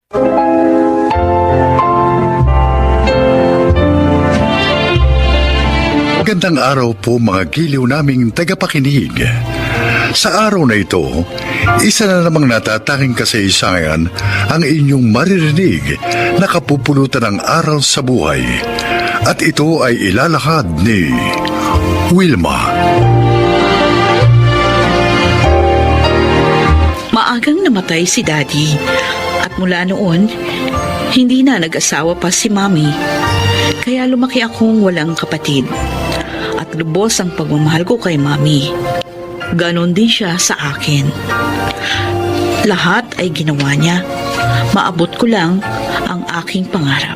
Magandang araw po mga giliw naming tagapakinig. Sa araw na ito, isa na namang natatanging kasaysayan ang inyong maririnig na kapupulutan ng aral sa buhay. At ito ay ilalahad ni Wilma. Maagang namatay si Daddy at mula noon, hindi na nag-asawa pa si Mommy. Kaya lumaki akong walang kapatid at lubos ang pagmamahal ko kay Mommy. Ganon din siya sa akin. Lahat ay ginawa niya. Maabot ko lang ang aking pangarap.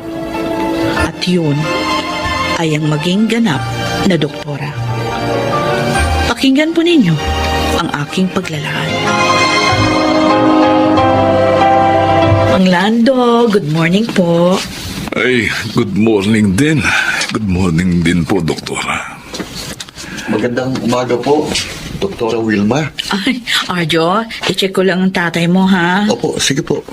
At yun ay ang maging ganap na doktora. Pakinggan po ninyo ang aking paglalakad. Mang Lando, good morning po. Ay, good morning din. Good morning din po, Doktora. Magandang umaga po, Doktora Wilma. Ay, Arjo, i-check ko lang ang tatay mo, ha? Opo, sige po.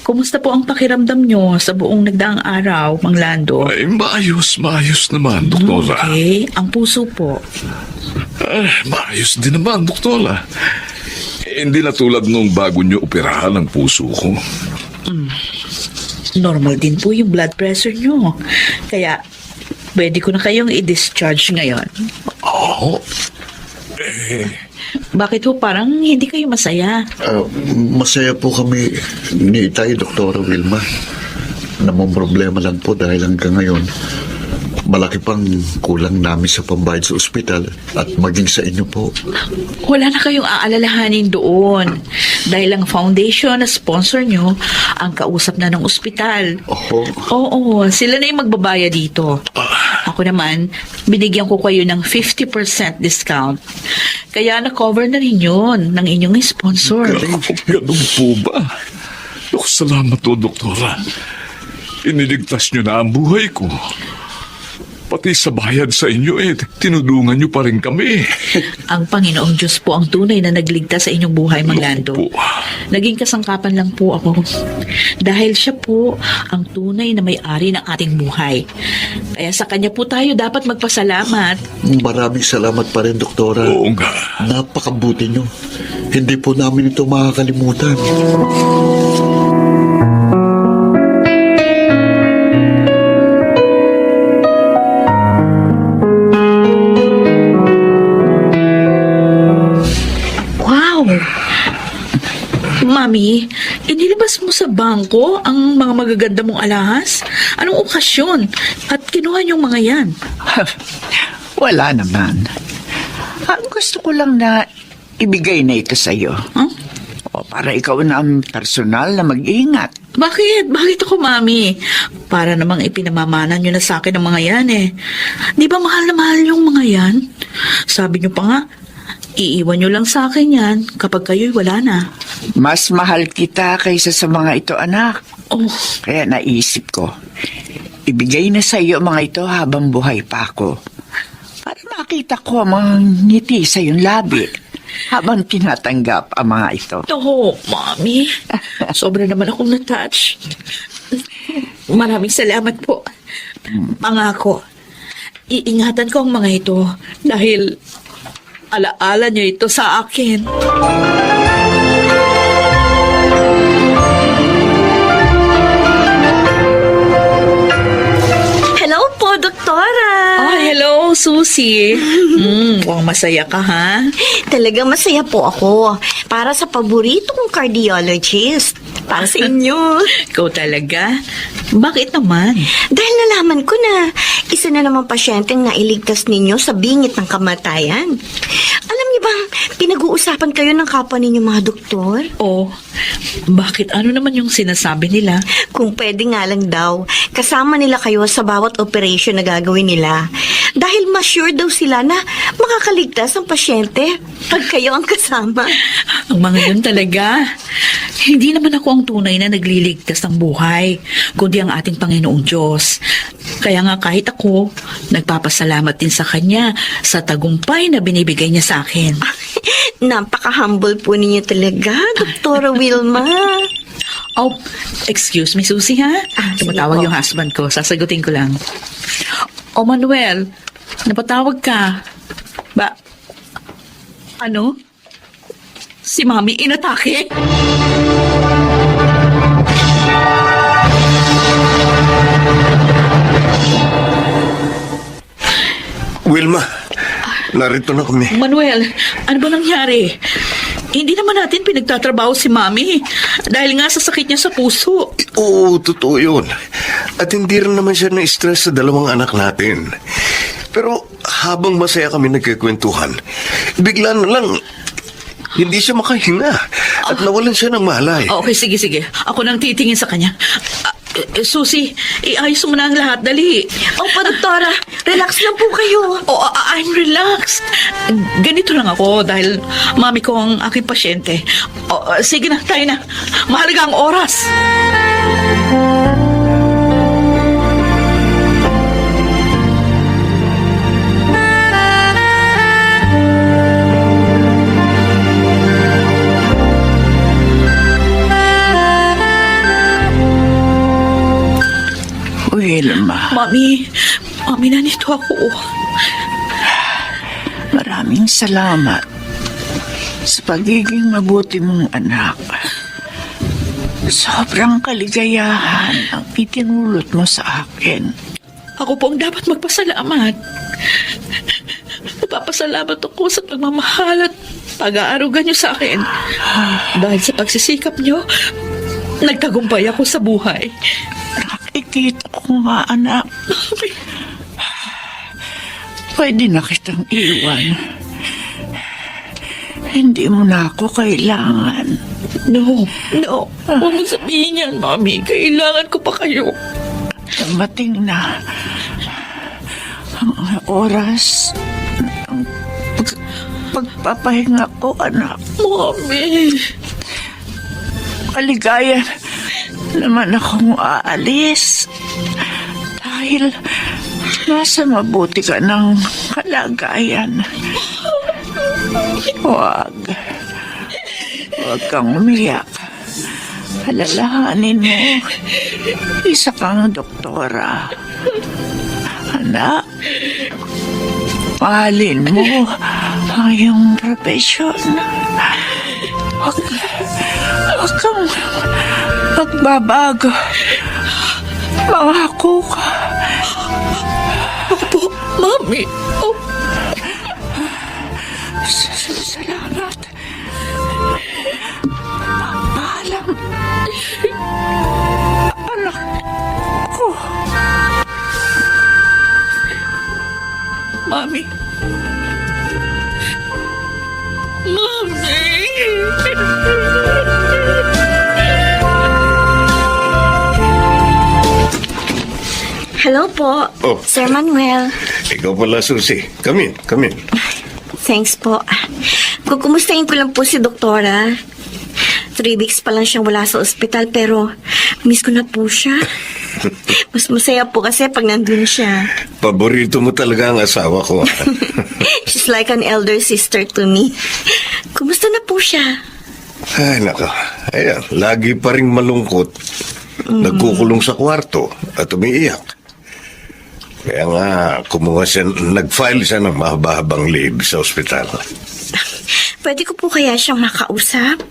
Kumusta po ang pakiramdam nyo sa buong nagdaang araw, Mang Lando? Ay, maayos naman, Doktora. Okay, ang puso po. Ay, maayos din naman, Doktora. Hindi na tulad nung bago niyo operahan ang puso ko. Normal din po yung blood pressure nyo. Kaya, pwede ko na kayong i-discharge ngayon. Oo. Bakit ho parang hindi kayo masaya? Masaya po kami ni Itay, Doktora Wilma. Namang problema lang po dahil hanggang ngayon, malaki pang kulang namin sa pambayad sa ospital at maging sa inyo po. Wala na kayong aalalahanin doon. Dahil ang foundation na sponsor nyo, ang kausap na ng ospital. Oho. Oo, sila na yung magbabayad dito. Ako naman, binigyan ko kayo ng 50% discount. Kaya na-cover na rin yun ng inyong sponsor. Ganun po ba? Salamat po, Doktora. Iniligtas niyo na ang buhay ko. Pati sa bayad sa inyo tinulungan niyo pa rin kami. Ang Panginoong Diyos po ang tunay na nagligtas sa inyong buhay, Mang Lando. Po. Naging kasangkapan lang po ako. Dahil siya po ang tunay na may-ari ng ating buhay. Kaya sa kanya po tayo dapat magpasalamat. Maraming salamat pa rin, Doktora. Oo nga. Napakabuti nyo. Hindi po namin ito makakalimutan. Mami, inilabas mo sa bangko ang mga magaganda mong alahas? Anong okasyon? At kinuha niyong mga yan? Wala naman. Ang gusto ko lang na ibigay na ito sa'yo. Huh? O para ikaw na ang personal na mag-ingat. Bakit? Bakit ako, Mami? Para namang ipinamamana niyo na sa akin ang mga yan eh. Di ba mahal na mahal yung mga yan? Sabi niyo pa nga, iiwan niyo lang sa akin yan kapag kayo'y wala na. Mas mahal kita kaysa sa mga ito, anak. Oh, Kaya naisip ko, ibigay na sa iyo mga ito habang buhay pa ako. Para makita ko ang mga ngiti sa iyong labi habang tinatanggap ang mga ito. oo, Mami. Sobra naman akong na-touch. Maraming salamat po. Pangako, iingatan ko ang mga ito dahil alaala niyo ito sa akin. Hello po, Doktora! Hello, Susie. Mukhang masaya ka, ha? Talagang masaya po ako. Para sa paborito kong cardiologist. Para sa inyo. Ikaw talaga? Bakit naman? Dahil nalaman ko na isa na namang pasyenteng nailigtas ninyo sa bingit ng kamatayan. Alam niyo bang pinag-uusapan kayo ng kapwa ninyo mga doktor? Oh, bakit ano naman yung sinasabi nila? Kung pwede nga lang daw, kasama nila kayo sa bawat operation na gagawin nila. Dahil mas sure daw sila na makakaligtas ang pasyente pag kayo ang kasama. Ang mga yun talaga. Hindi naman ako ang tunay na nagliligtas ng buhay, kundi ang ating Panginoong Diyos. Kaya nga kahit ako, nagpapasalamat din sa Kanya sa tagumpay na binibigay niya sa akin. Napaka-humble po ninyo talaga, Doktora Wilma. Oh, excuse me, Susie, ha? Tumatawag yung husband ko. Sasagutin ko lang. Oh, Manuel, napatawag ka. Ano? Si Mami inatake? Wilma, narito na kami. Manuel, ano ba nangyari? Hindi naman natin pinagtatrabaho si Mami dahil nga sa sakit niya sa puso. Oo, totoo yun. At hindi rin naman siya na-stress sa dalawang anak natin. Pero habang masaya kami nagkikwentuhan, bigla na lang, hindi siya makahinga at nawalan siya ng malay. Okay, sige. Ako nang titingin sa kanya. Susie, iayos mo na ang lahat. Dali. Opo, doktora. Relax lang po kayo. Oh, I'm relaxed. Ganito lang ako dahil mami ko ang aking pasyente. Oh, sige na, tayo na. Mahalaga ang oras. Wilma, Mami, nandito ako. maraming salamat sa pagiging mabuti mong anak. Sobrang kaligayahan ang itinulot mo sa akin. Ako po ang dapat magpasalamat. Nagpapasalamat ako sa pagmamahal at pag-aaruga niyo sa akin. Dahil sa pagsisikap niyo, nagtagumpay ako sa buhay. Nakikita ko nga, anak. Pwede na kitang iwan. Hindi mo na ako kailangan. No. Huwag mo sabihin yan, Mami. Kailangan ko pa kayo. Dumating na ang oras ng pagpapahinga ko, anak. Mami. Maligaya naman akong aalis dahil nasa mabuti ka ng kalagayan. Huwag kang umiyak. Alalahanin mo, isa kang doktora. Anak, mahalin mo ang iyong profesyon. Huwag kang magbabago. Mangako ka. Opo, Mami. Oh. Salamat. Paalam. Anak ko. Mami. Hello po, Oh. Sir Manuel. Ikaw pala, Susie. Come in. Thanks po. Kukumustahin ko lang po si doktora. 3 weeks pa lang siyang wala sa ospital pero miss ko na po siya. Mas masaya po kasi pag nandun siya. Paborito mo talaga ang asawa ko. She's like an elder sister to me. Kumusta na po siya? Ay, nako. Ayan, lagi pa rin malungkot. Nagkukulong sa kwarto at umiiyak. Kaya nga, nag-file siya ng mahaba-habang leave sa ospital. Pwede ko po kaya siyang makausap?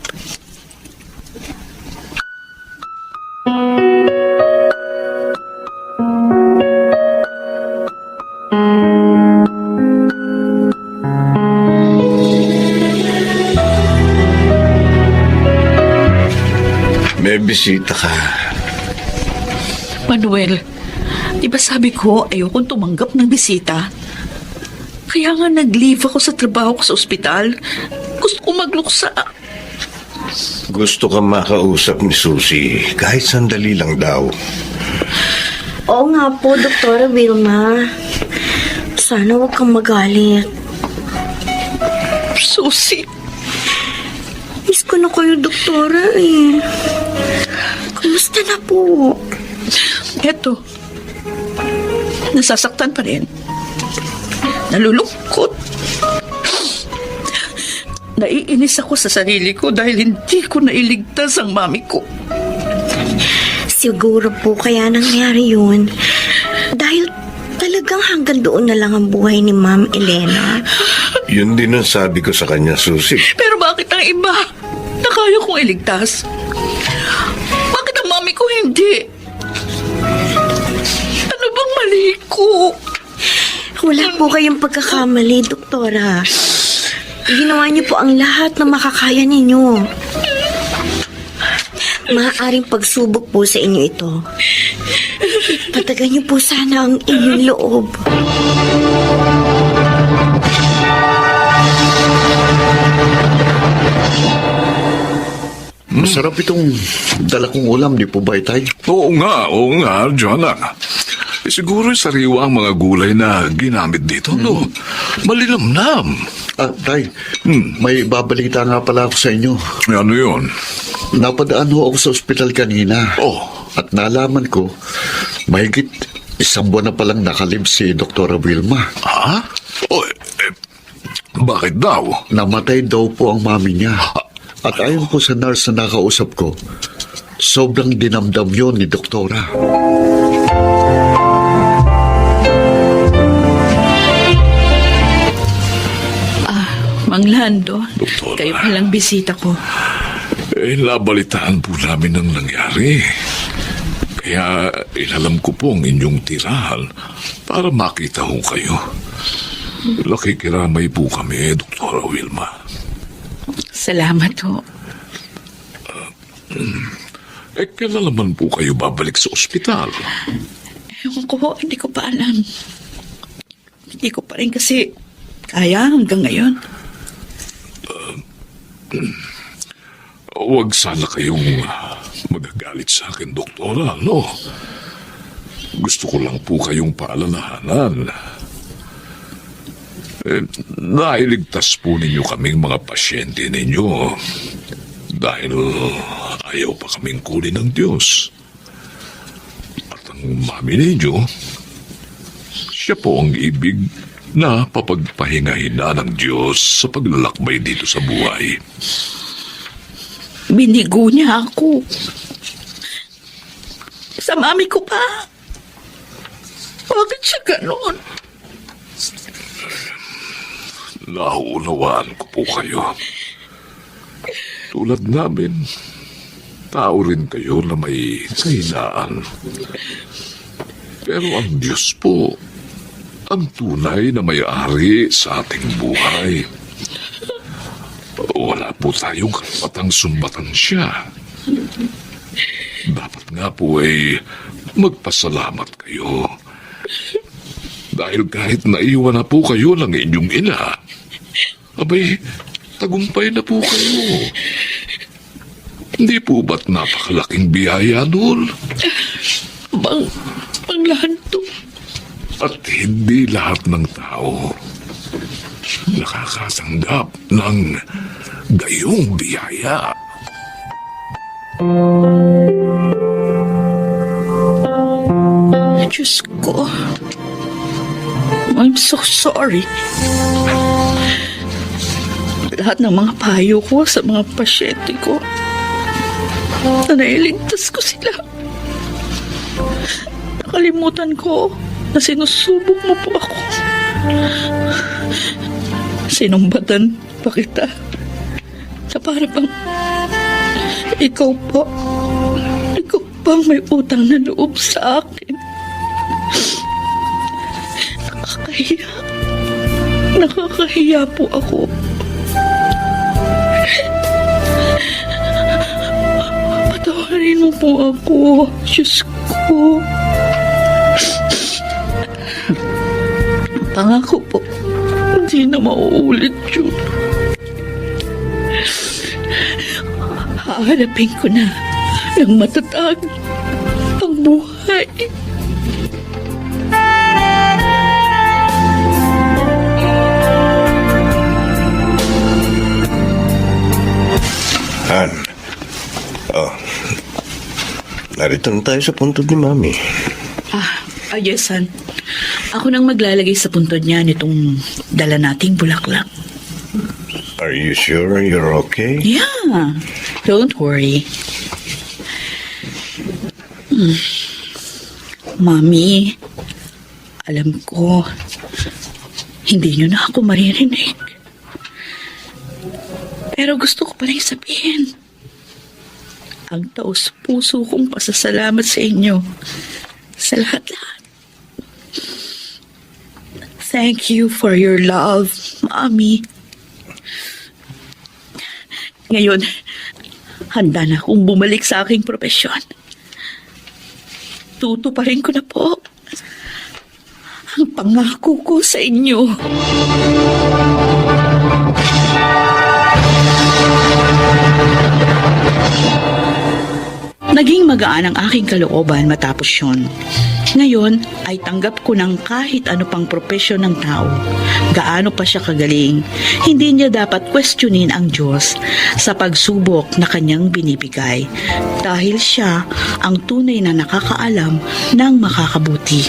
May bisita ka. Manuel, di ba sabi ko ayokong tumanggap ng bisita? Kaya nga nag-leave ako sa trabaho ko sa ospital. Gusto ko magluksa. Gusto ka makausap ni Susie, kahit sandali lang daw. Oo nga po, Doktora Vilma. Sana huwag kang magalit. Susie, Miss ko na kayo, Doktora eh. Kumusta na po? eto. Nasasaktan pa rin. Nalulungkot. Naiinis ako sa sarili ko dahil hindi ko nailigtas ang mami ko. Siguro po kaya nangyari yun. Dahil talagang hanggang doon na lang ang buhay ni Ma'am Elena. Yun din ang sabi ko sa kanya, Susi. Pero bakit ang iba? Na kaya kong iligtas? Bakit ang mami ko hindi? Ano bang mali ko? Wala po kayong pagkakamali, Doktora. Ginawa niyo po ang lahat na makakaya ninyo. Maaaring pagsubok po sa inyo ito. Patagan niyo po sana ang inyong loob. Masarap itong dala kong ulam, di po ba, Itay? Oo nga, Jonah. Siguro sariwa ang mga gulay na ginamit dito, no? Malinamnam. Tay, may babalita nga pala ako sa inyo. Ano yun? Napadaan ho ako sa ospital kanina. Oh, At nalaman ko, mahigit 1 buwan na palang nakalib si Dr. Wilma. ha? Oh, bakit daw? Namatay daw po ang mami niya. At ayon po sa nurse na nakausap ko, sobrang dinamdam yun ni Doktora. Mang Lando, Doktora. kayo palang bisita ko. Nabalitaan po namin ang nangyari. Kaya inalam ko po ang inyong tirahan para makita ho kayo. Nakikiramay po kami, Dr. Wilma. Salamat ho. Kailan naman po kayo babalik sa ospital? Ewan ko ho, hindi ko pa alam. Hindi ko pa rin kasi kaya hanggang ngayon. Huwag sana kayong magagalit sa akin, Doktora, no? Gusto ko lang po kayong paalalahanan. Nailigtas po ninyo kaming mga pasyente ninyo dahil ayaw pa kaming kunin ng Diyos. At ang mami ninyo, siya po ang ibig na papagpahingahin na ng Diyos sa paglalakbay dito sa buhay. Binigo niya ako. Sa mami ko pa. Bakit siya ganon? Naunawaan ko po kayo. Tulad namin, tao rin kayo na may kahinaan. Pero ang Diyos po, ang tunay na may-ari sa ating buhay. Wala po tayong karapatang sumbatan siya. Dapat nga po ay magpasalamat kayo. Dahil kahit naiwan na po kayo ng inyong ina, abay, tagumpay na po kayo. Hindi po ba't napakalaking biyaya doon? Bang Lando. At hindi lahat ng tao nakakatanggap ng gayong biyaya. Diyos ko. I'm so sorry. Lahat ng mga payo ko sa mga pasyente ko, na nailigtas ko sila. Nakalimutan ko na sinusubok mo po ako. Sinumbatan pa kita. Sa para bang ikaw pang may utang na loob sa akin. Nakakahiya po ako. Patawarin mo po ako, Diyos ko. Pangako po, hindi na mauulit yun. Hahanapin ko na ng matatag ang buhay. Han. Oh. Narito na tayo sa puntod ni Mami. Yes, son. Ako nang maglalagay sa puntod niya nitong dala nating bulaklak. Are you sure you're okay? Yeah, don't worry. Mami, alam ko, hindi niyo na ako maririnig. Pero gusto ko pa rin sabihin, ang taos-puso kong pasasalamat sa inyo sa lahat-lahat. Thank you for your love, Mami. Ngayon, handa na akong bumalik sa aking propesyon. Tutuparin ko na po ang pangako ko sa inyo. Naging magaan ang aking kalooban matapos yun. Ngayon ay tanggap ko ng kahit ano pang propesyon ng tao. Gaano pa siya kagaling, hindi niya dapat questionin ang Diyos sa pagsubok na kanyang binibigay dahil siya ang tunay na nakakaalam ng makakabuti.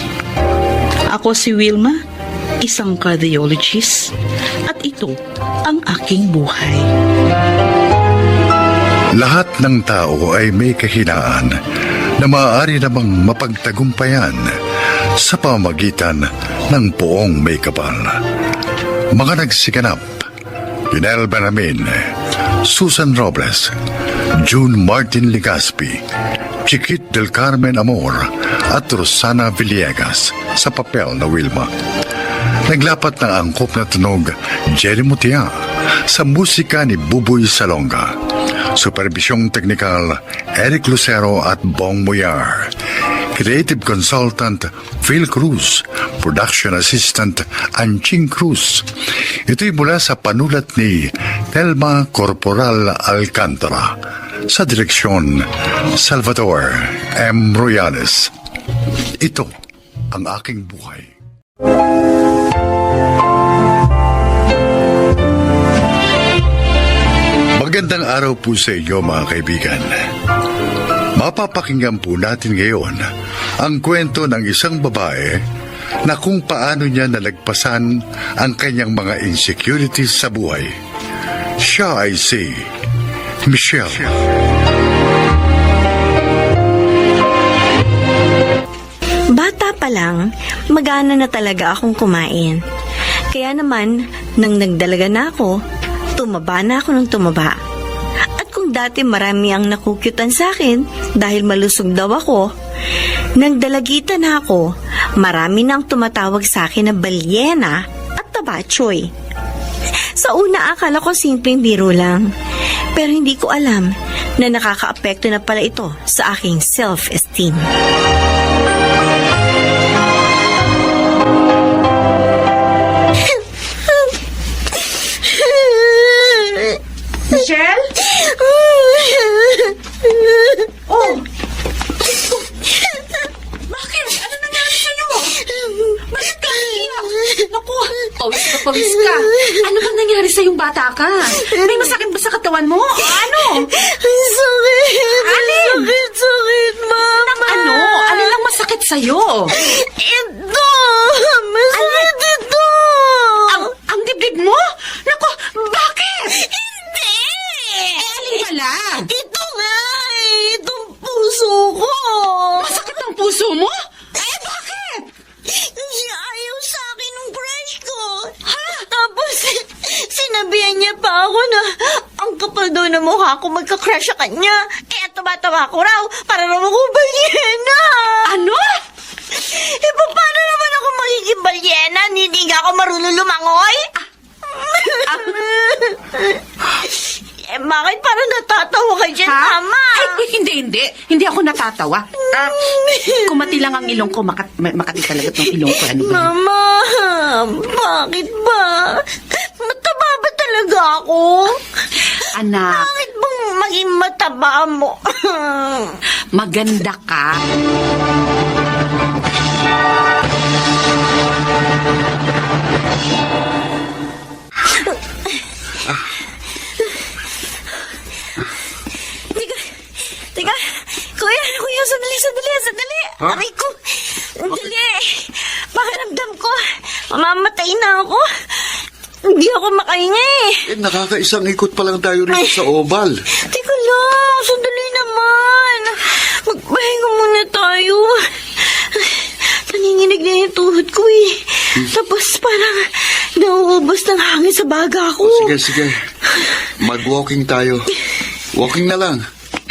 Ako si Wilma, isang cardiologist, at ito ang aking buhay. Lahat ng tao ay may kahinaan na maaari namang mapagtagumpayan sa pamamagitan ng poong may kapal. Mga nagsikanap, Lionel Benjamin, Susan Robles, June Martin Ligaspi, Chiquit del Carmen Amor at Rosana Villegas sa papel na Wilma. Naglapat ng angkop na tunog Jerry Mutia sa musika ni Buboy Salonga. Supervisyong teknikal Eric Lucero at Bong Muyar. Creative Consultant Phil Cruz. Production Assistant Anching Cruz. Ito'y mula sa panulat ni Telma Corporal Alcantara. Sa direksyon Salvador M. Royales. Ito ang aking buhay. Magandang araw po sa inyo mga kaibigan. Mapapakinggan po natin ngayon ang kwento ng isang babae na kung paano niya nalagpasan ang kanyang mga insecurities sa buhay. Siya ay si Michelle. Bata pa lang, magana na talaga akong kumain. Kaya naman, nang nagdalaga na ako, tumaba na ako ng tumaba. At kung dati marami ang nakukyutan sa akin dahil malusog daw ako, nang dalagitan na ako, marami nang tumatawag sa akin na balyena at tabachoy. Sa una akala ko simpleng biro lang, pero hindi ko alam na nakakaapekto na pala ito sa aking self-esteem. Michelle? Oh! Bakit? Ano nangyari sa'yo? Bakit ka iiyak? Naku, pawis ka. Ano bang nangyari sa'yong bata ka? May masakit ba sa katawan mo? Ano? Sakit! Alin? Sakit, Mama! Ano? Alin lang masakit sa'yo? Ito! Masakit ito! Ang dibdib mo? Naku, bakit? Hindi! Alin pala? Ito nga itong puso ko! Masakit ang puso mo? Bakit? Kasi ayaw sa akin ng crush ko. Ha? Tapos, sinabihan niya pa ako na ang kapal daw na mukha ko magka-crush sa kanya. Kaya tumatawa ko raw para raw ako balyena. Ano? Paano naman ako magiging balyena? Hindi nga ako marunong lumangoy? Bakit parang natatawa ka dyan, Mama? Ay, hindi. Hindi ako natatawa. Kumati lang ang ilong ko. Makati talaga itong ilong ko. Ano ba? Mama, bakit ba? Mataba ba talaga ako? Anak, Bakit bang maging mataba mo? maganda ka. Teka, kuya, sandali. Aray ko, sandali. Pakiramdam ko, mamamatay na ako. Hindi ako makahinga eh. Nakakaisang ikot pa lang tayo rito sa oval. Teka lang, sandali naman. Magpahinga muna tuhod ko eh. Tapos parang nauubos ng hangin sa baga ko. Sige. Mag-walking tayo. Walking na lang.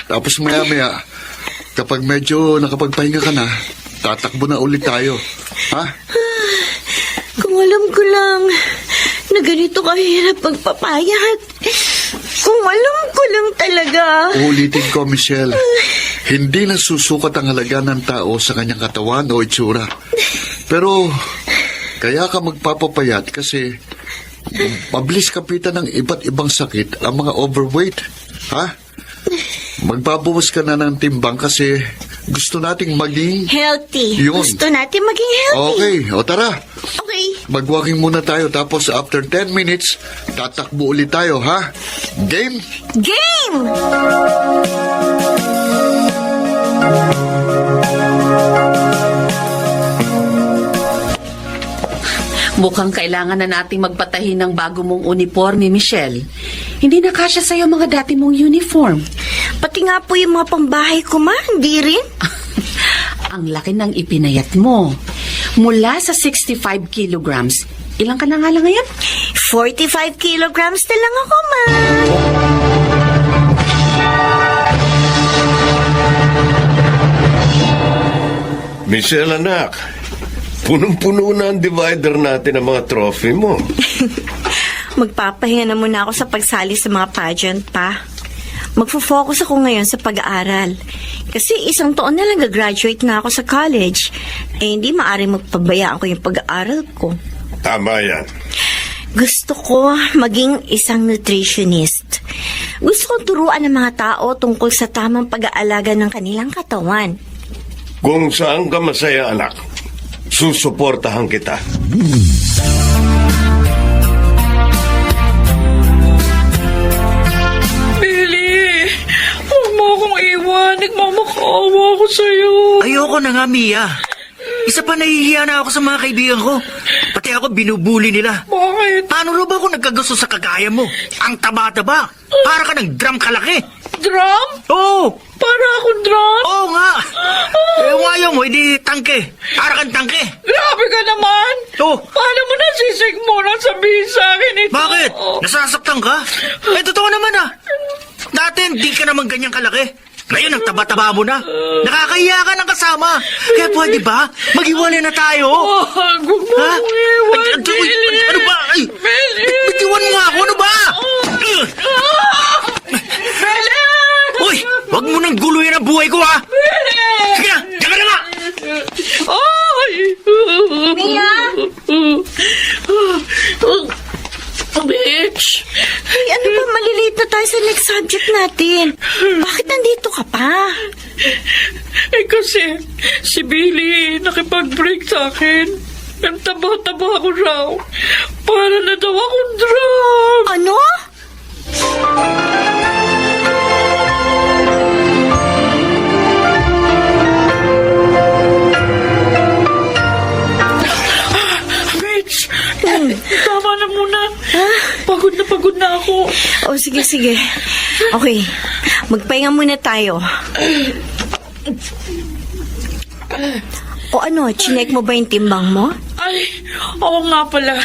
Tapos maya-maya, kapag medyo nakapagpahinga ka na, tatakbo na ulit tayo. Ha? Kung alam ko lang na ganito kahirap magpapayat. Kung alam ko lang talaga. Ulitin ko, Michelle. Hindi na susukat ang halaga ng tao sa kanyang katawan o itsura. Pero, kaya ka magpapapayat kasi mabilis kapitan ng iba't ibang sakit ang mga overweight. Ha? Magbabawas ka na ng timbang kasi gusto nating maging... Healthy. Yun. Gusto natin maging healthy. Okay, o tara. Okay. Mag-walking muna tayo tapos after 10 minutes, tatakbo ulit tayo, ha? Game? Game! Mukhang kailangan na nating magpatahi ng bago mong uniforme, Michelle. Hindi na kasya sa'yo mga dati mong uniform. Pati nga po yung mga pambahay ko, ma. Hindi rin. Ang laki ng ipinayat mo. Mula sa 65 kilograms, ilang ka na nga lang ngayon? 45 kilograms na lang ako, ma. Michelle, anak, punong-puno na ang divider natin ng mga trophy mo. Magpapahinga na muna ako sa pagsali sa mga pageant pa. Magfo-focus ako ngayon sa pag-aaral. Kasi 1 taon na lang gagraduate na ako sa college. Hindi maaaring magpabayaan ko yung pag-aaral ko. Tama yan. Gusto ko maging isang nutritionist. Gusto kong turuan ng mga tao tungkol sa tamang pag-aalaga ng kanilang katawan. Kung saan ka masaya, anak, susuportahan kita. Billy! Huwag mo akong iwan. Nagmamakaawa ako sa'yo. Ayoko na nga, Mia. Isa pa nahihiya na ako sa mga kaibigan ko. Pati ako binubuli nila. Bakit? Paano rin ba ako nagkagusto sa kagaya mo? Ang taba-taba. Para ka ng drum kalaki. Drum? Oo! Para akong drum? Oo nga! Yung ayaw mo, hindi tangke. Para kang tangke. Grabe ka naman! Oo! Paano mo nasisig mo nang sabihin sa akin ito? Bakit? Nasasaktan ka? Totoo naman ah. Dati hindi ka naman ganyan kalaki. Ngayon ang taba-taba mo na. Nakakahiya ka ng kasama. Kaya pwede ba? Mag-iwalay na tayo. Huwag mo Ha? akong iwan, Billy! Ano ba? Ay, Billy! bitiwan mo nga ako. Ano ba? Billy! Uy, wag mo nang guluhin ang buhay ko, ha? Sige na, diyan ka na nga! Ay! Mia? Bitch! Ay, ano ba? Malilate na tayo sa next subject natin. Bakit nandito ka pa? Kasi si Billy nakipag-break sa akin. Ang taba-taba ko raw. Para na daw akong drum. Ano? Bitch! Tama na muna. Pagod na ako. O, sige. Okay, magpahinga muna tayo. O ano, chinek mo ba yung timbang mo? Ay, oo nga pala.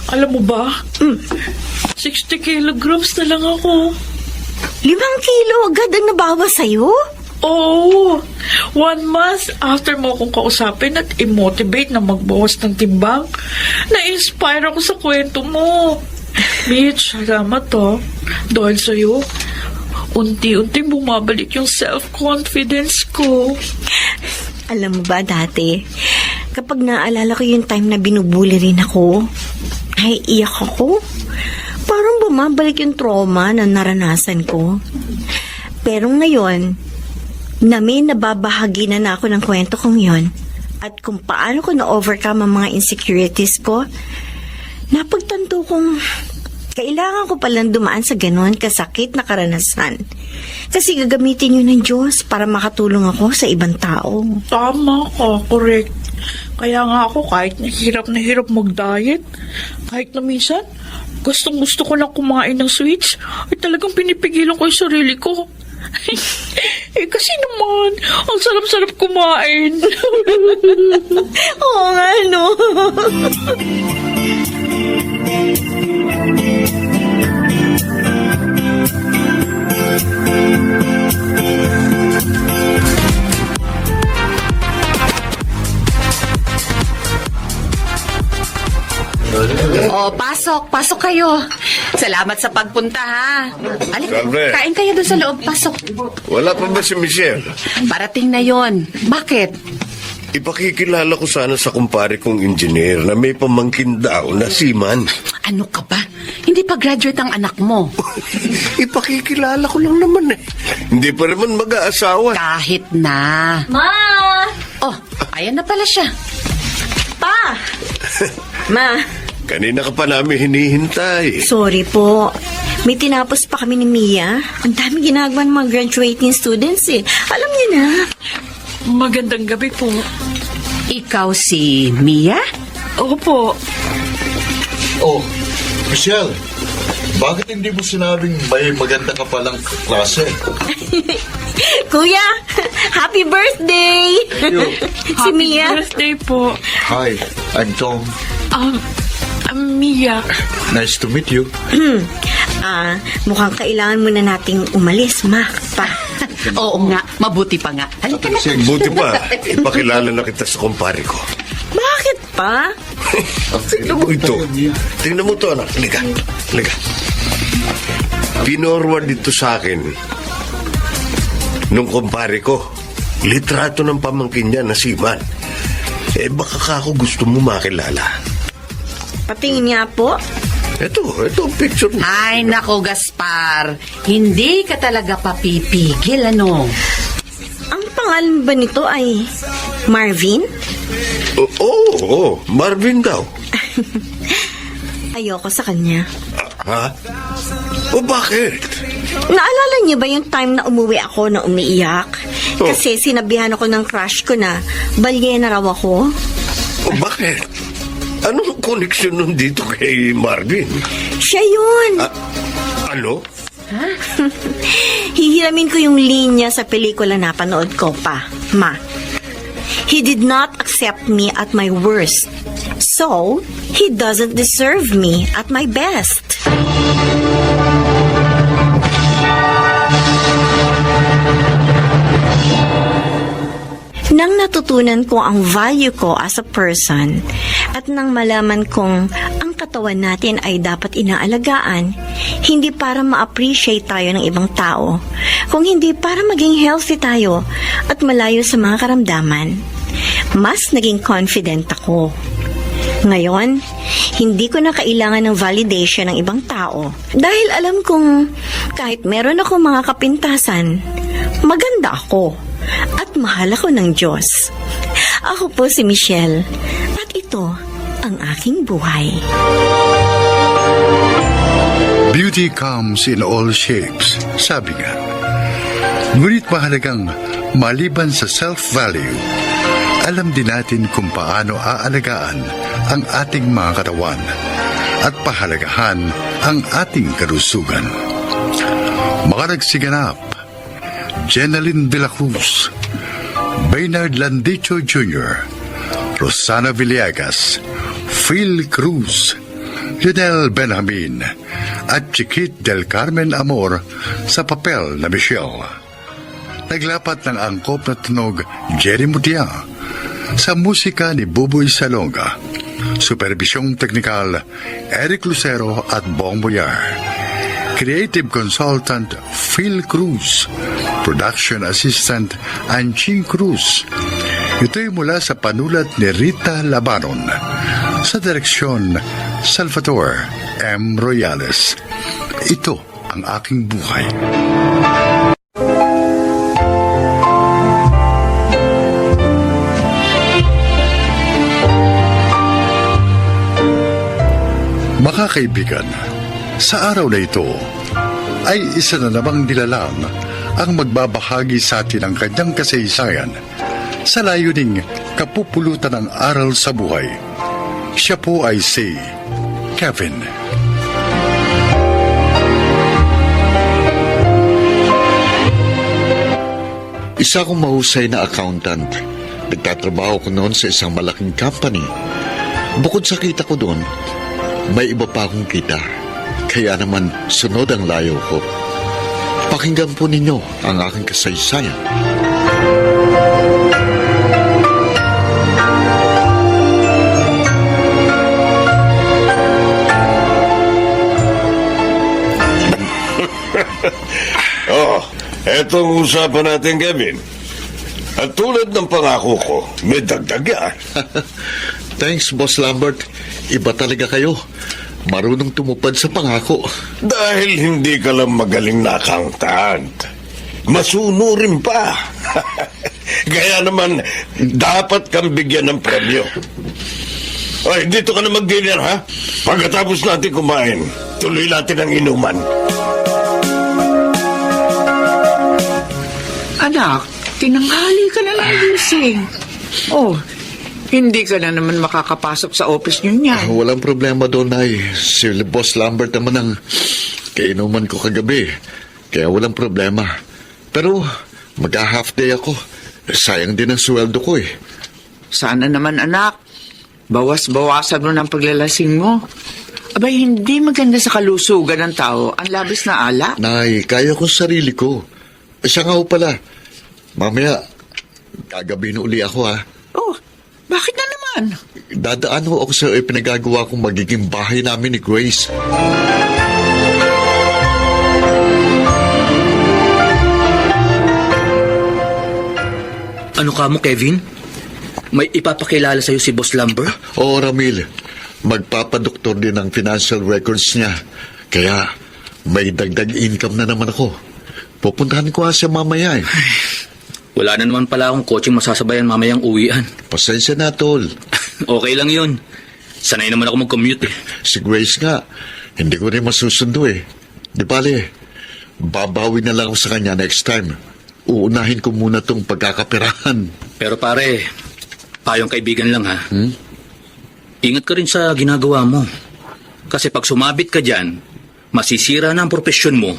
Alam mo ba? 60 kilograms na lang ako. 5 kilo agad ang nabawas sa'yo? Oo. 1 month after mo akong kausapin at i-motivate na magbawas ng timbang, na-inspire ako sa kwento mo. Mitch, salamat to. Dahil sa'yo, unti-unting bumabalik yung self-confidence ko. Alam mo ba dati, kapag naalala ko yung time na binubuli rin ako, ay iyak ako. Parang bumabalik yung trauma na naranasan ko. Pero ngayon, na may nababahagi na ako ng kwento kong yon at kung paano ko na-overcome ang mga insecurities ko, napagtanto kong kailangan ko palang dumaan sa ganon kasakit na karanasan. Kasi gagamitin yun ng Diyos para makatulong ako sa ibang tao. Tama ka, correct. Kaya nga ako kahit na hirap mag-diet, kahit na minsan, gustong gusto ko lang kumain ng sweets, ay talagang pinipigilan ko yung sarili ko. Kasi naman, ang sarap-sarap kumain. Oo nga, no? Oh, pasok. Pasok kayo. Salamat sa pagpunta, ha? Halika, Salve. kain kayo doon sa loob. Pasok. Wala pa ba si Michelle? Parating na yon. Bakit? Ipakikilala ko sana sa kumpare kong engineer na may pamangkin daw na seaman. Ano ka ba? Hindi pa graduate ang anak mo. Ipakikilala ko lang naman eh. Hindi pa naman mag-aasawa. Kahit na. Ma! Oh, ayan na pala siya. Pa! Ma, Kanina ka pa namin hinihintay. sorry po. May tinapos pa kami ni Mia. Ang dami ginagawa ng mga graduating students eh. Alam niyo na. Magandang gabi po. Ikaw si Mia? Opo. Oh, Michelle, bakit hindi mo sinabing may maganda ka palang klase? Kuya, happy birthday! Si Mia. Birthday po. Hi, I'm Tom. Mia. Nice to meet you. Mukhang kailangan muna nating umalis, Ma. Pa. Oo nga, mabuti pa nga. Halika na. Buti pa, ipakilala na kita sa kumpare ko. Bakit pa? Tingnan mo ito. Tingnan mo ito, anak. Halika. Halika. Pinorward dito sa akin nung kumpare ko. Litrato ng pamangkin niya na seaman. Baka ka ako gusto mo makilala. Patingin niya po. Ito ang picture niya. Ay, nako, Gaspar. Hindi ka talaga papipigil, ano? Ang pangalan ba nito ay Marvin? Oo, Marvin daw. Ayoko sa kanya. Ha? O bakit? Naalala niyo ba yung time na umuwi ako na umiiyak? Oh. Kasi sinabihan ako ng crush ko na balyena raw ako. O bakit? Anong koneksyon nun dito kay Marvin? Siya yun. Ano? Hihiramin ko yung linya sa pelikula na panood ko pa, Ma. He did not accept me at my worst. So, he doesn't deserve me at my best. Nang natutunan ko ang value ko as a person at nang malaman kong ang katawan natin ay dapat inaalagaan, hindi para ma-appreciate tayo ng ibang tao, kung hindi para maging healthy tayo at malayo sa mga karamdaman, mas naging confident ako. Ngayon, hindi ko na kailangan ng validation ng ibang tao dahil alam kong kahit meron ako mga kapintasan, maganda ako at mahal ako ng Diyos. Ako po si Michelle at ito ang aking buhay. Beauty comes in all shapes, sabi nga. Ngunit mahalagang maliban sa self-value, alam din natin kung paano aalagaan ang ating mga katawan at pahalagahan ang ating kalusugan. Mga nagsiganap, Jenaline de la Cruz, Baynard Landicho Jr., Rosana Villegas, Phil Cruz, Lionel Benjamin, at Chiquit del Carmen Amor sa papel na Michelle. Naglapat ng angkop na tunog Jerry Mutia, sa musika ni Buboy Salonga, superbisyong teknikal Eric Lucero at Bong Boyar, creative consultant Phil Cruz, production assistant Anching Cruz. Ito'y mula sa panulat ni Rita Labanon, sa direksyon Salvatore M. Royales. Ito ang aking buhay. Mga kaibigan, sa araw na ito ay isa na namang nilalang ang magbabahagi sa atin ng kanyang kasaysayan sa layuning kapupulutan ng aral sa buhay. Siya po ay si Kevin. Isa akong mahusay na accountant. Nagtatrabaho ko noon sa isang malaking company. Bukod sa kita ko doon, may iba pa akong kita. Kaya naman sunod ang layo ko. Pakinggan po ninyo ang aking kasaysayan. Oh, etong usapan natin, Kevin. At tulad ng pangako ko, may dagdag yan. Thanks, Boss Lambert. Iba talaga kayo. Marunong tumupad sa pangako. Dahil hindi ka lang magaling na accountant. Masunurin pa. Kaya naman, dapat kang bigyan ng premyo. Ay, dito ka na mag-dinner, ha? Pagkatapos natin kumain, tuloy natin ang inuman. Anak, tinanghali ka na lang gising. Oh, hindi ka na naman makakapasok sa office niyo niyan. Walang problema doon, ay. Si Boss Lambert naman ang kainuman ko kagabi. Kaya walang problema. Pero mag-half day ako. Sayang din ang sweldo ko eh. Sana naman, anak. Bawas-bawasan mo ng paglalasing mo. Abay, hindi maganda sa kalusugan ng tao ang labis na alak. Nay, kaya ko sarili ko. Siya nga ho pala. Mamaya, gagabihin uli ako ha. Oh, bakit na naman? Dadaan ho ako sa pinagagawa kong magiging bahay namin ni Grace. Ano ka mo, Kevin? May ipapakilala sa'yo si Boss Lambert? Oo, Ramil. Magpapadoktor din ang financial records niya. Kaya, may dagdag income na naman ako. Pupuntahan ko siya mamaya eh. Wala na naman pala akong coaching masasabayan mamayang uwian. Pasensya na, tol. Okay lang yun. Sanay naman ako mag-commute eh. Si Grace nga, hindi ko rin masusundo eh. Di bale, babawi na lang ako sa kanya next time. Uunahin ko muna tong pagkakapirahan. Pero pare, payong kaibigan lang ha. Ingat ka rin sa ginagawa mo. Kasi pag sumabit ka dyan, masisira na ang propesyon mo.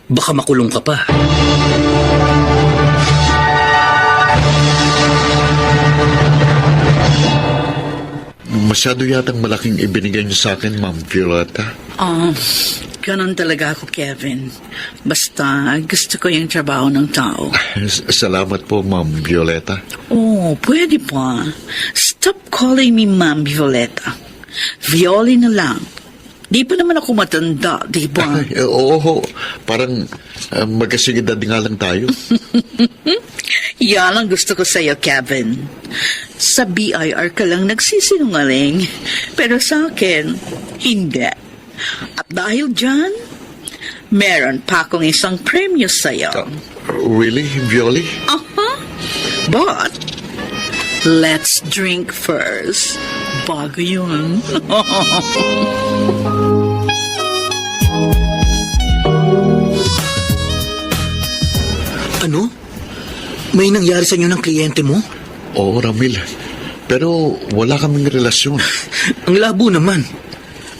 Baka makulong ka pa. Masyado yatang malaking ibinigay niyo sa akin, Ma'am Violeta. Ganon talaga ako, Kevin. Basta gusto ko yung trabaho ng tao. Salamat po, Ma'am Violeta. Oh, pwede pa. Stop calling me Ma'am Violeta. Violi na lang. Di pa naman ako matanda, di ba? Ay, oo, parang magkasigidad nga lang tayo. Yan ang gusto ko sa'yo, Kevin. Sa BIR ka lang nagsisinungaling. Pero sa akin, hindi. At dahil dyan, meron pa akong isang premyo sa'yo. Really, Violi? But, let's drink first. Bago yun. Ano? May nangyari sa inyo ng kliyente mo? Oo, Ramil. Pero wala kaming relasyon. Ang labo naman.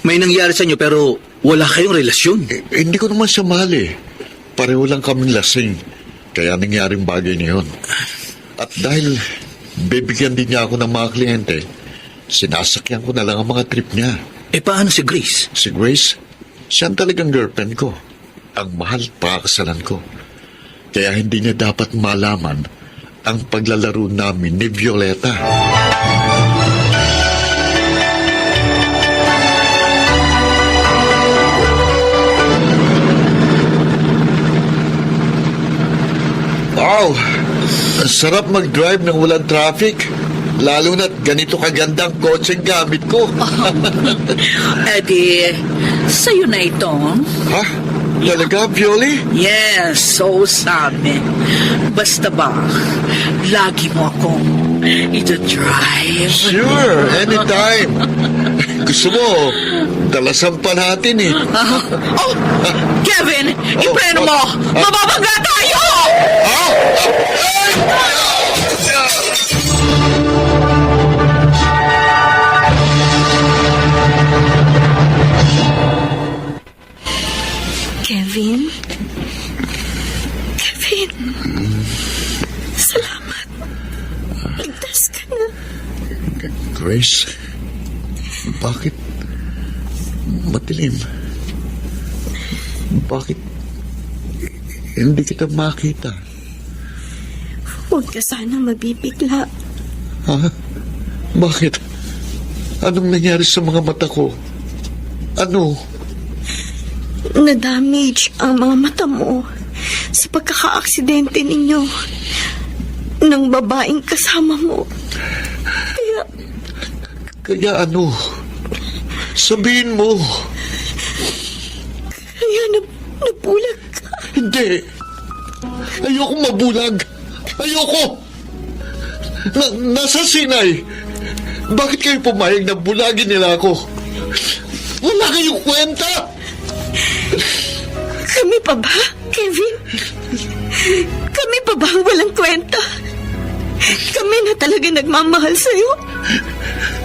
May nangyari sa inyo pero wala kayong relasyon. Hindi ko naman siya mahal eh. Pareho lang kaming lasing. Kaya nangyaring bagay na yun. At dahil bibigyan din niya ako ng mga kliyente, sinasakyan ko na lang ang mga trip niya. Eh paano si Grace? Si Grace, siya ang talagang girlfriend ko. Ang mahal pakakasalan ko. Kaya hindi niya dapat malaman ang paglalaro namin ni Violeta. Wow! Ang sarap mag-drive ng walang traffic. Lalo na't ganito kagandang kotseng gamit ko. Eddie, sa'yo na ito. Ha? Talaga, Violi? Yes, so sabi. Basta ba, lagi mo akong ito-drive. Sure, anytime. Gusto mo, dalasan pa natin eh. Oh, Kevin, ipreno mo! Mababangga tayo! Kevin? Kevin? Ligtas ka na. Grace, bakit matilim? Bakit hindi kita makita? Huwag ka sana mabibigla. Ha? Bakit? Anong nangyari sa mga mata ko? Ano? Na-damage ang mga mata mo sa pagkakaaksidente ninyo ng babaeng kasama mo. Kaya ano? Sabihin mo. Kaya nabulag ka. Hindi. Ayoko mabulag. Ayoko. Nasa Sinay. Bakit kayo pumayag na bulagin nila ako? Wala kayong kwenta. Kami pa ba, Kevin? Kami pa ba ang walang kwenta? Kami na talaga nagmamahal sa'yo?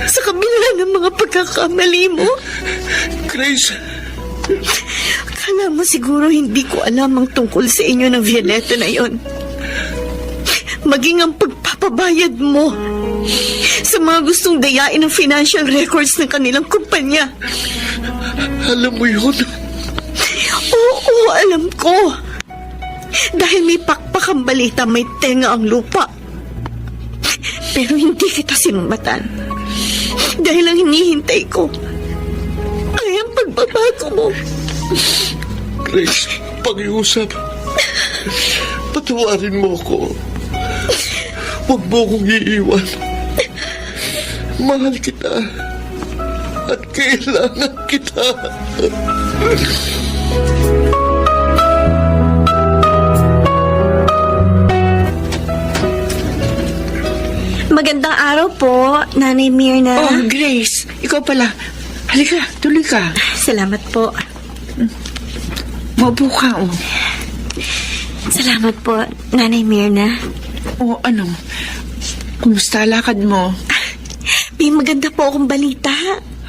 Sa kabila ng mga pagkakamali mo? Grace, Akala mo siguro hindi ko alam ang tungkol sa inyo ng Violeta na yon. Maging ang pagpapabayad mo sa mga gustong dayain ng financial records ng kanilang kumpanya. alam mo yun? Oo, alam ko. Dahil may pakpakang balita, may tenga ang lupa. Pero hindi kita sinumatan. Dahil ang hinihintay ko ay ang pagbabago mo. Grace, pag-iusap. Patawarin mo ko. Huwag mo akong iiwan. Mahal kita. At kailangan kita. Magandang araw po, Nanay Mirna. Oh, Grace, ikaw pala. Halika, tuloy ka. Salamat po. Maupo ka, oh. Salamat po, Nanay Mirna. Oh, ano? Kumusta lakad mo? May maganda po akong balita.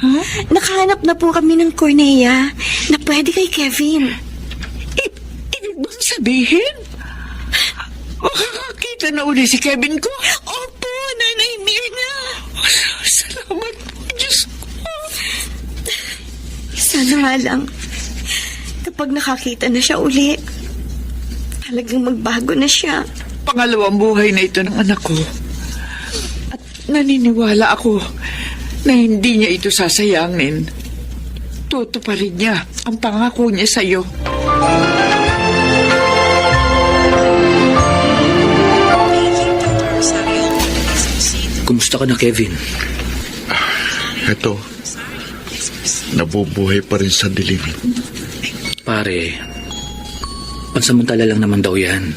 Huh? Nakahanap na po kami ng Cornea na pwede kay Kevin. Ibig bang sabihin? Makakakita na uli si Kevin ko? Opo, Nanay Mirna. Salamat, Diyos ko. Sana nga lang, kapag nakakita na siya uli, talagang magbago na siya. Pangalawang buhay na ito ng anak ko. At naniniwala ako na hindi niya ito sasayangin. Tutuparin niya ang pangako niya sa'yo. Kumusta ka na, Kevin? Ito, nabubuhay pa rin sa dilim. Pare, pansamantala lang naman daw yan.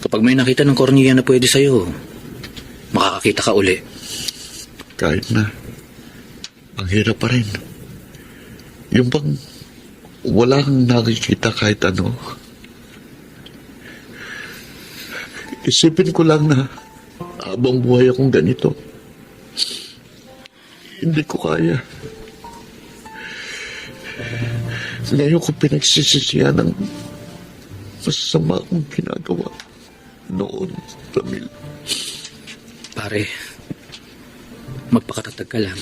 Kapag may nakita ng kornea na pwede sa'yo, makakakita ka uli. Kahit na, ang hirap pa rin. Yung bang wala kang nakikita kahit ano. Isipin ko lang na habang buhay akong ganito, hindi ko kaya. Ngayon ko pinagsisisihan ng masama kong ginagawa noon, Ramil. Pare, magpakatatag ka lang.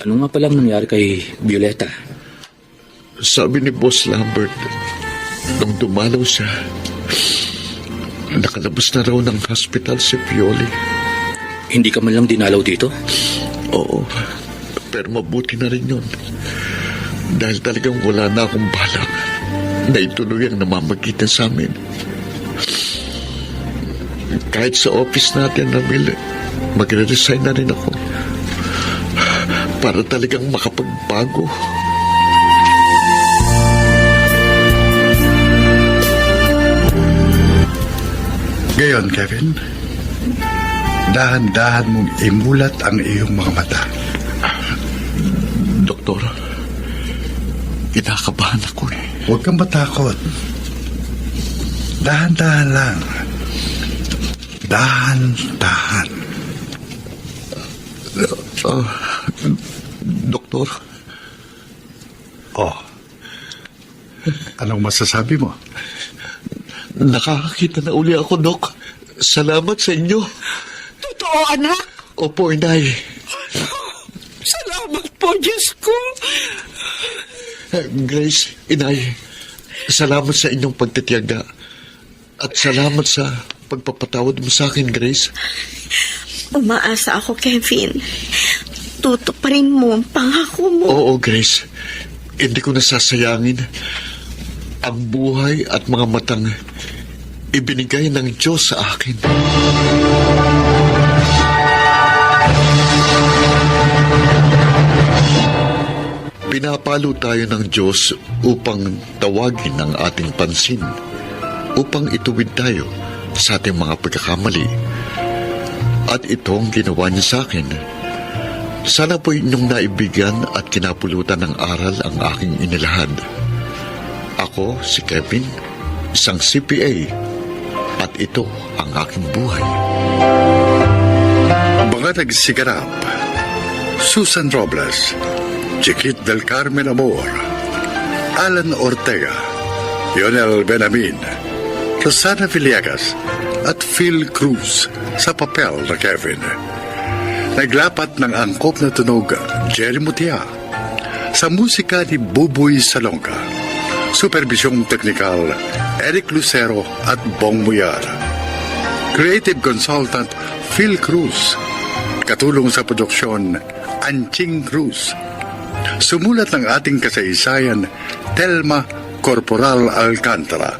Ano nga palang nangyari kay Violeta? Sabi ni Boss Lambert, nung dumalaw siya, nakalabas na raw ng hospital si Pioli. Hindi ka man lang dinalaw dito? Oo, pero mabuti na rin yun. Dahil talagang wala na akong balak na ituloy ang namamagitan sa amin. Kahit sa office natin, Ramil, magre-resign na rin ako para talagang makapagbago. Gayon, Kevin, dahan-dahan mong imulat ang iyong mga mata. Doktor, kinakabahan ako eh. Huwag kang matakot. Dahan-dahan lang. Dahan-dahan. Doktor, Oh, anong masasabi mo? Nakakakita na uli ako, Dok. Salamat sa inyo. Totoo, anak. Opo, Inay. Salamat po, Diyos ko. Grace, Inay, salamat sa inyong pagtitiyaga. At salamat sa pagpapatawad mo sa akin, Grace. Umaasa ako, Kevin. Tutuparin mo ang pangako mo. Oo, Grace. Hindi ko nasasayangin ang buhay at mga matang ibinigay ng Diyos sa akin. Pinapalo tayo ng Diyos upang tawagin ang ating pansin, upang ituwid tayo sa ating mga pagkakamali. At ito ang ginawa niya sa akin. Sana po inyong naibigyan at kinapulutan ng aral ang aking inilahad. Ako, si Kevin, isang CPA, at ito ang aking buhay. Mga nagsiganap, Susan Robles, Chiquit del Carmen Amor, Alan Ortega, Lionel Benamin, Rosana Villegas, at Phil Cruz sa papel na Kevin. Naglapat ng angkop na tunog Jerry Mutia, sa musika ni Buboy Salonga, supervisyong teknikal Eric Lucero at Bong Muyar, creative consultant Phil Cruz, katulong sa produksyon Anching Cruz. Sumulat ng ating kasaysayan Telma Corporal Alcantara,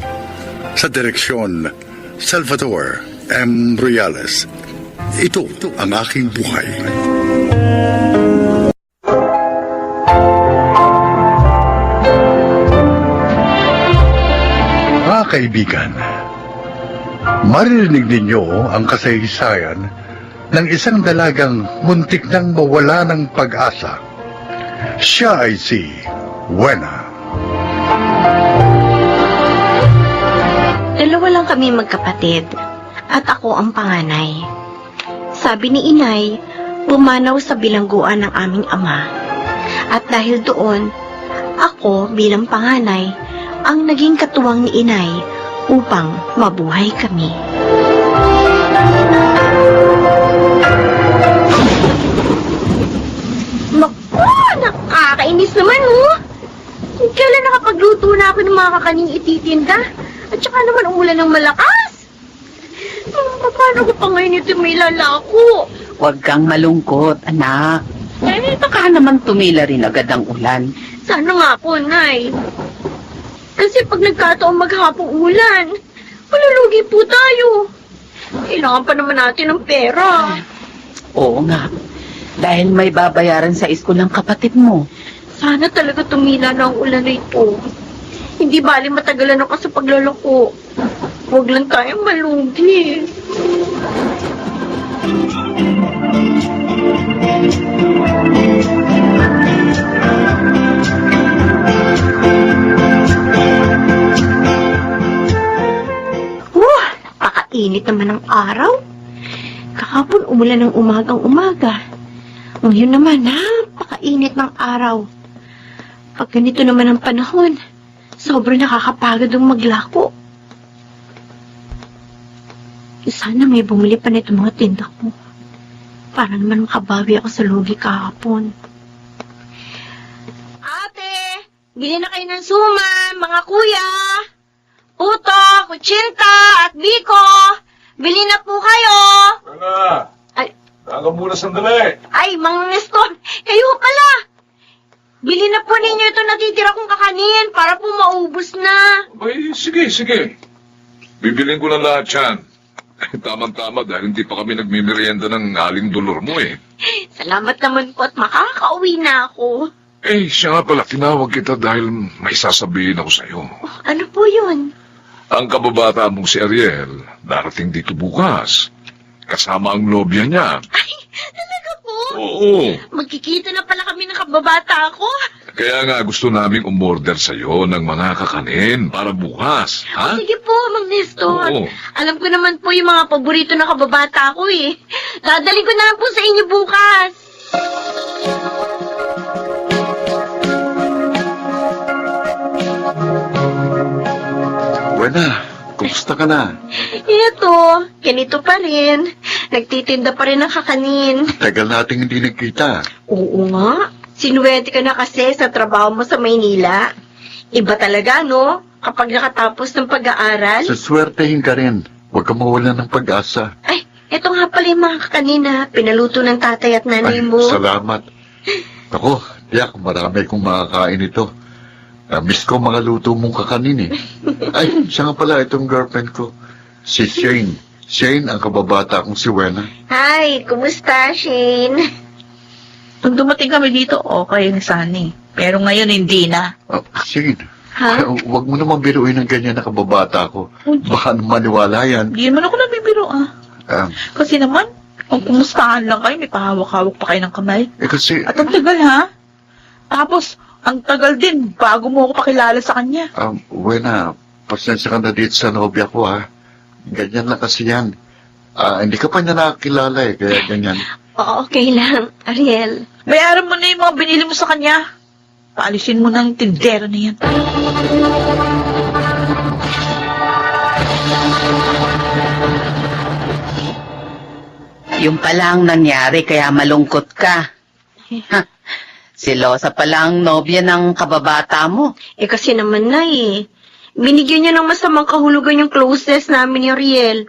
sa direksyon Salvador M. Royales. Ito ang aking buhay. Mga kaibigan, maririnig ninyo ang kasaysayan ng isang dalagang muntik nang mawala ng pag-asa. Siya ay si Wena. Dalawa lang kami magkapatid at ako ang panganay. Sabi ni Inay, pumanaw sa bilangguan ng aming ama. At dahil doon, ako bilang panganay ang naging katuwang ni Inay upang mabuhay kami. Naku, nakakainis naman oh! Kailan nakapagluto na ako ng mga kakaning ititinda? At saka naman umulan ng malakas. Paano ko pa ngayon ito may lalako? Huwag kang malungkot, anak. Baka naman tumila rin agad ang ulan. Sana nga po, Nay. Kasi pag nagkataong maghapong ulan, malulugi po tayo. Kailangan pa naman natin ng pera. Oo nga. Dahil may babayaran sa school ng kapatid mo. Sana talaga tumila na ang ulan na ito. Hindi bali matagalan ako sa pagluloko. Huwag lang tayong malugi. Napakainit naman ng araw. Kahapon umulan ng umagang-umaga. Ngayon naman, napakainit ng araw. Pag ganito naman ang panahon, sobrang nakakapagod ang maglako. Sana may bumili pa nito mga tinda ko. Para naman makabawi ako sa lugi kahapon. Ate! Bili na kayo ng suman, mga kuya! Puto, kutsinta, at biko! Bili na po kayo! Wala! Ay, Saan ka muna sandali? ay, Mang Nestor, kayo pala! Bili na po ninyo ito natitira kong kakanin para po maubos na. Ay, sige. Bibiling ko na lahat yan. Tamang-tama dahil hindi pa kami nagmimerienda ng aling dolor mo eh. Salamat naman po at makakauwi na ako. Eh, siya nga pala, tinawag kita dahil may sasabihin ako sa'yo. Ano po yun? Ang kababata mong si Ariel, darating dito bukas. Kasama ang nobya niya. Ay, talaga po? Oo. Magkikita na pala kami ng kababata ko. Kaya nga gusto naming umorder sa'yo ng mga kakanin para bukas. Ha? Sige po, Mang Nestor. Oo. Alam ko naman po yung mga paborito ng kababata ko eh. Dadali ko na lang po sa inyo bukas. Wena, kumusta ka na? Ito, ganito pa rin. Nagtitinda pa rin ng kakanin. Tagal nating hindi nagkita. Oo nga. Sinuwerte ka na kasi sa trabaho mo sa Maynila. Iba talaga, no? Kapag nakatapos ng pag-aaral. Saswertehin ka rin. Huwag ka mawalan ng pag-asa. Ay, eto nga pala yung mga kakanina. Pinaluto ng tatay at nanay Ay, mo. salamat. Ako, tiyak, marami kong makakain ito. Miss ko mga luto mong kakanin eh. Ay, siya nga pala itong girlfriend ko. Si Shane. Shane, ang kababata kong si Wena. Hi, kumusta, Shane? Nung dumating kami dito, okay na sana eh. Pero ngayon hindi na. Oh, Shane, Ha? huwag mo naman biruin ng ganyan na kababata ko. Baka maniwala yan. Hindi naman ako nabibiro Kasi naman, kung kumustahan lang kayo, may pahawak-hawak pa kayo ng kamay. Kasi, At ang tagal ha? Tapos, ang tagal din bago mo ako pakilala sa kanya. Wena, pasensya ka na dito sa nobya ko ha. Ganyan lang kasi yan. Hindi ka pa niya nakakilala eh, kaya ganyan. Oo, okay lang, Ariel. Bayaran mo na yung mga binili mo sa kanya. Paalisin mo ng tindero na yan. Yung pala ang nangyari kaya malungkot ka. Silosa pala ang nobya ng kababata mo. Eh kasi naman na eh. Binigyan niya ng masamang kahulugan yung closeness namin ni Ariel.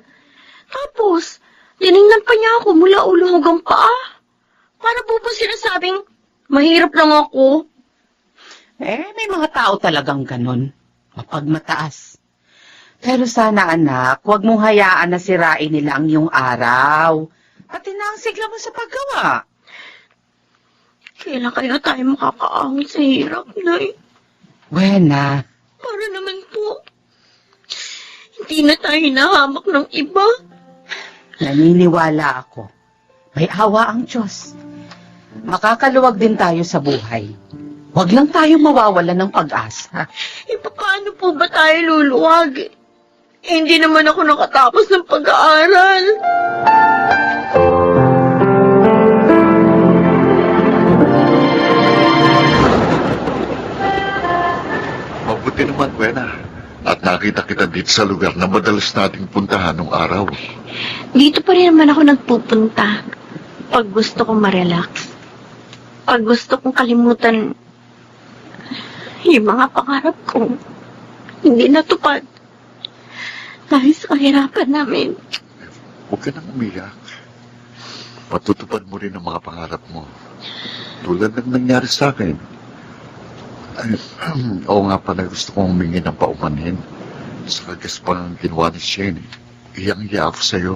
Tapos, tinignan pa niya ako mula ulo hanggang paa. Para po ba sinasabing, mahirap lang ako? May mga tao talagang ganun. Mapagmataas. Pero sana anak, huwag mong hayaan na sirain nila ang iyong araw. Pati na ang sigla mo sa paggawa. Kailan kaya tayo makakaahon sa hirap, Nay? Wena, Para naman po, hindi na tayo nahamak ng iba. naniniwala ako. May awa ang Diyos. Makakaluwag din tayo sa buhay. Huwag lang tayo mawawalan ng pag-asa. Eh, paano po ba tayo luluwag? Eh, hindi naman ako nakatapos ng pag-aaral. Mabuti naman, Wena. At nakita kita dito sa lugar na madalas nating puntahan nung araw. Dito pa rin naman ako nagpupunta. Pag gusto kong ma-relax. Pag gusto kong kalimutan yung mga pangarap ko. Hindi natupad. Dahil sa kahirapan namin. Huwag ka nang umiyak. Patutupad mo rin ang mga pangarap mo. Tulad ng nangyari sa akin. Ay, oo nga pala, gusto kong humingi ng paumanhin. Sa kagaspang ginawa ni Shane. Iyang-iya ako sa'yo.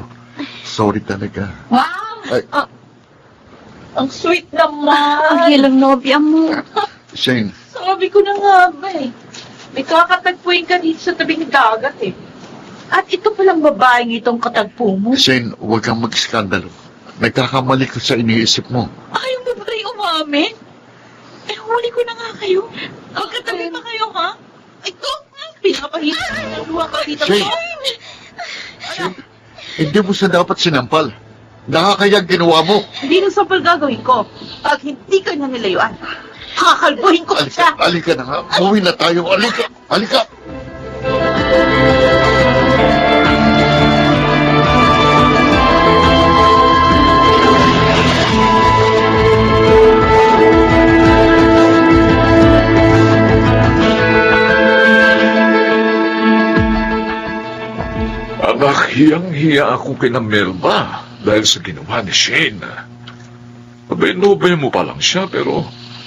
Sorry talaga. Wow! Ay. Ang sweet naman! Ang hilang nobya mo. Shane, Sabi ko na nga ba eh. May kakatagpuin ka dito sa tabing dagat eh. At ito palang babaeng itong katagpo mo. Shane, huwag kang mag-iskandalo. Nagkakamali ka sa iniisip mo. Ayaw mo ba tayo umamin? Eh, huli ko na nga kayo. Magkatabi pa kayo, ha? Ito, pinapahita ko ng luha ka dito. Shane! Shane, hindi mo siya dapat sinampal. Nakakayang ginawa mo. Hindi nang sampal gagawin ko. Pag hindi ka niya nilayuan, kakalbuhin ko siya. Alika na nga. Uwi na tayo. Alika. Alika. Anak, hiyang-hiya ako kina Melba dahil sa ginawa ni Shane. Abay, nobay mo pa lang siya, pero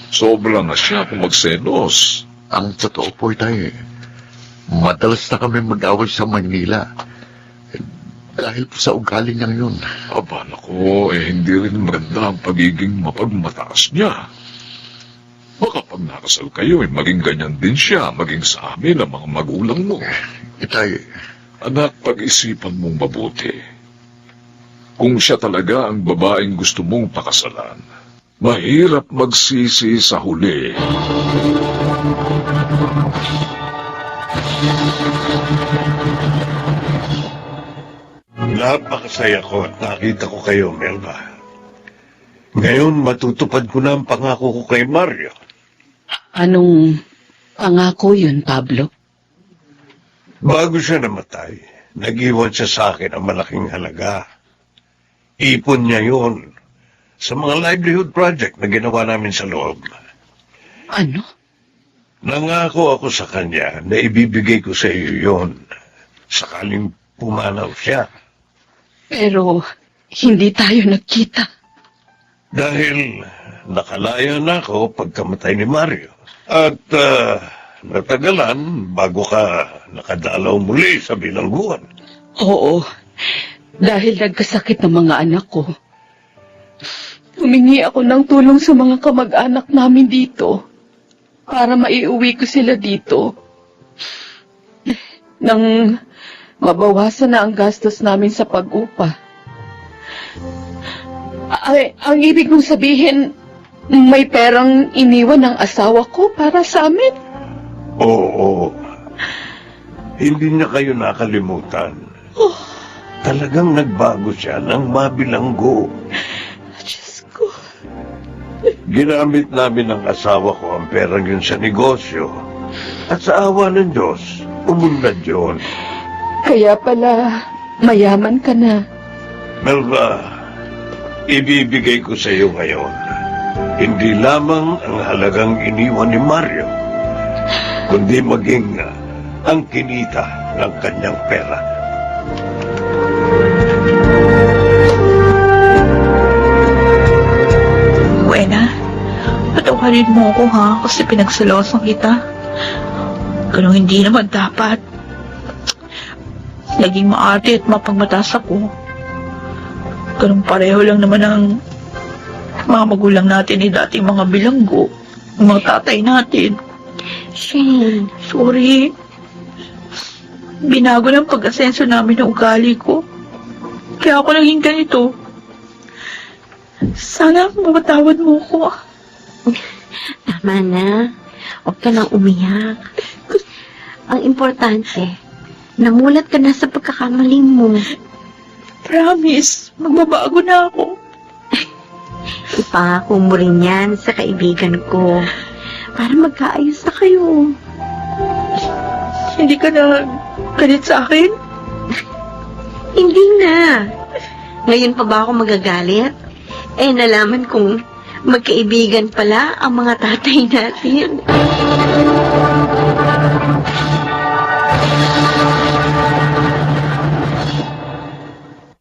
sobra na siya kung magselos. Ang totoo po tayo. Madalas na kami mag-away sa Manila. Dahil po sa ugali niyang yun. Aba, naku, hindi rin maganda ang pagiging mapagmataas niya. Baka pag nakasal kayo, maging ganyan din siya, maging sa amin ang mga magulang mo. Itay, Anak, pag-isipan mong mabuti. Kung siya talaga ang babaeng gusto mong pakasalan, mahirap magsisi sa huli. Napakasaya ko at nakita ko kayo, Melba. Ngayon, matutupad ko na ang pangako ko kay Mario. Anong pangako yun, Pablo? Bago siya namatay, nag-iwan siya sa akin ang malaking halaga. Ipon niya yun sa mga livelihood project na ginawa namin sa loob. Ano? Nangako ako sa kanya na ibibigay ko sa iyo yun sakaling pumanaw siya. Pero hindi tayo nagkita. Dahil nakalaya na ako pagkamatay ni Mario. At natagalan bago ka nakadalaw muli sa bilangguan. Oo, dahil nagkasakit ng mga anak ko. Humingi ako ng tulong sa mga kamag-anak namin dito para maiuwi ko sila dito. Nang mabawasan na ang gastos namin sa pag-upa. Ang ibig kong sabihin, may perang iniwan ng asawa ko para sa amin. Oo. Hindi niya kayo nakalimutan. Talagang nagbago siya ng mabilanggo. Diyos ko. Ginamit namin ng asawa ko ang perang yun sa negosyo. At sa awa ng Diyos, umunlad yun. Kaya pala, mayaman ka na. Melba, ibibigay ko sa iyo ngayon. Hindi lamang ang halagang iniwan ni Mario, kundi maging ang kinita ng kanyang pera. Buena, patawarin mo ako ha, kasi pinagsalosan kita. Ganun hindi naman dapat. Naging maarte at mapagmatas ako. Ganun pareho lang naman ang mga magulang natin eh, dating mga bilanggo, ang mga tatay natin. Shane, Sorry. Binago ng pag-asenso namin ng ugali ko. Kaya ako naging ganito. Sana mapatawad mo ko. tama na. Huwag ka nang umiyak. Ang importante, namulat ka na sa pagkakamaling mo. Promise, magbabago na ako. Ipangako mo rin yan sa kaibigan ko para magkaayos na kayo. Hindi ka na galit sa akin? Hindi na. Ngayon pa ba ako magagalit? Eh, nalaman kong magkaibigan pala ang mga tatay natin.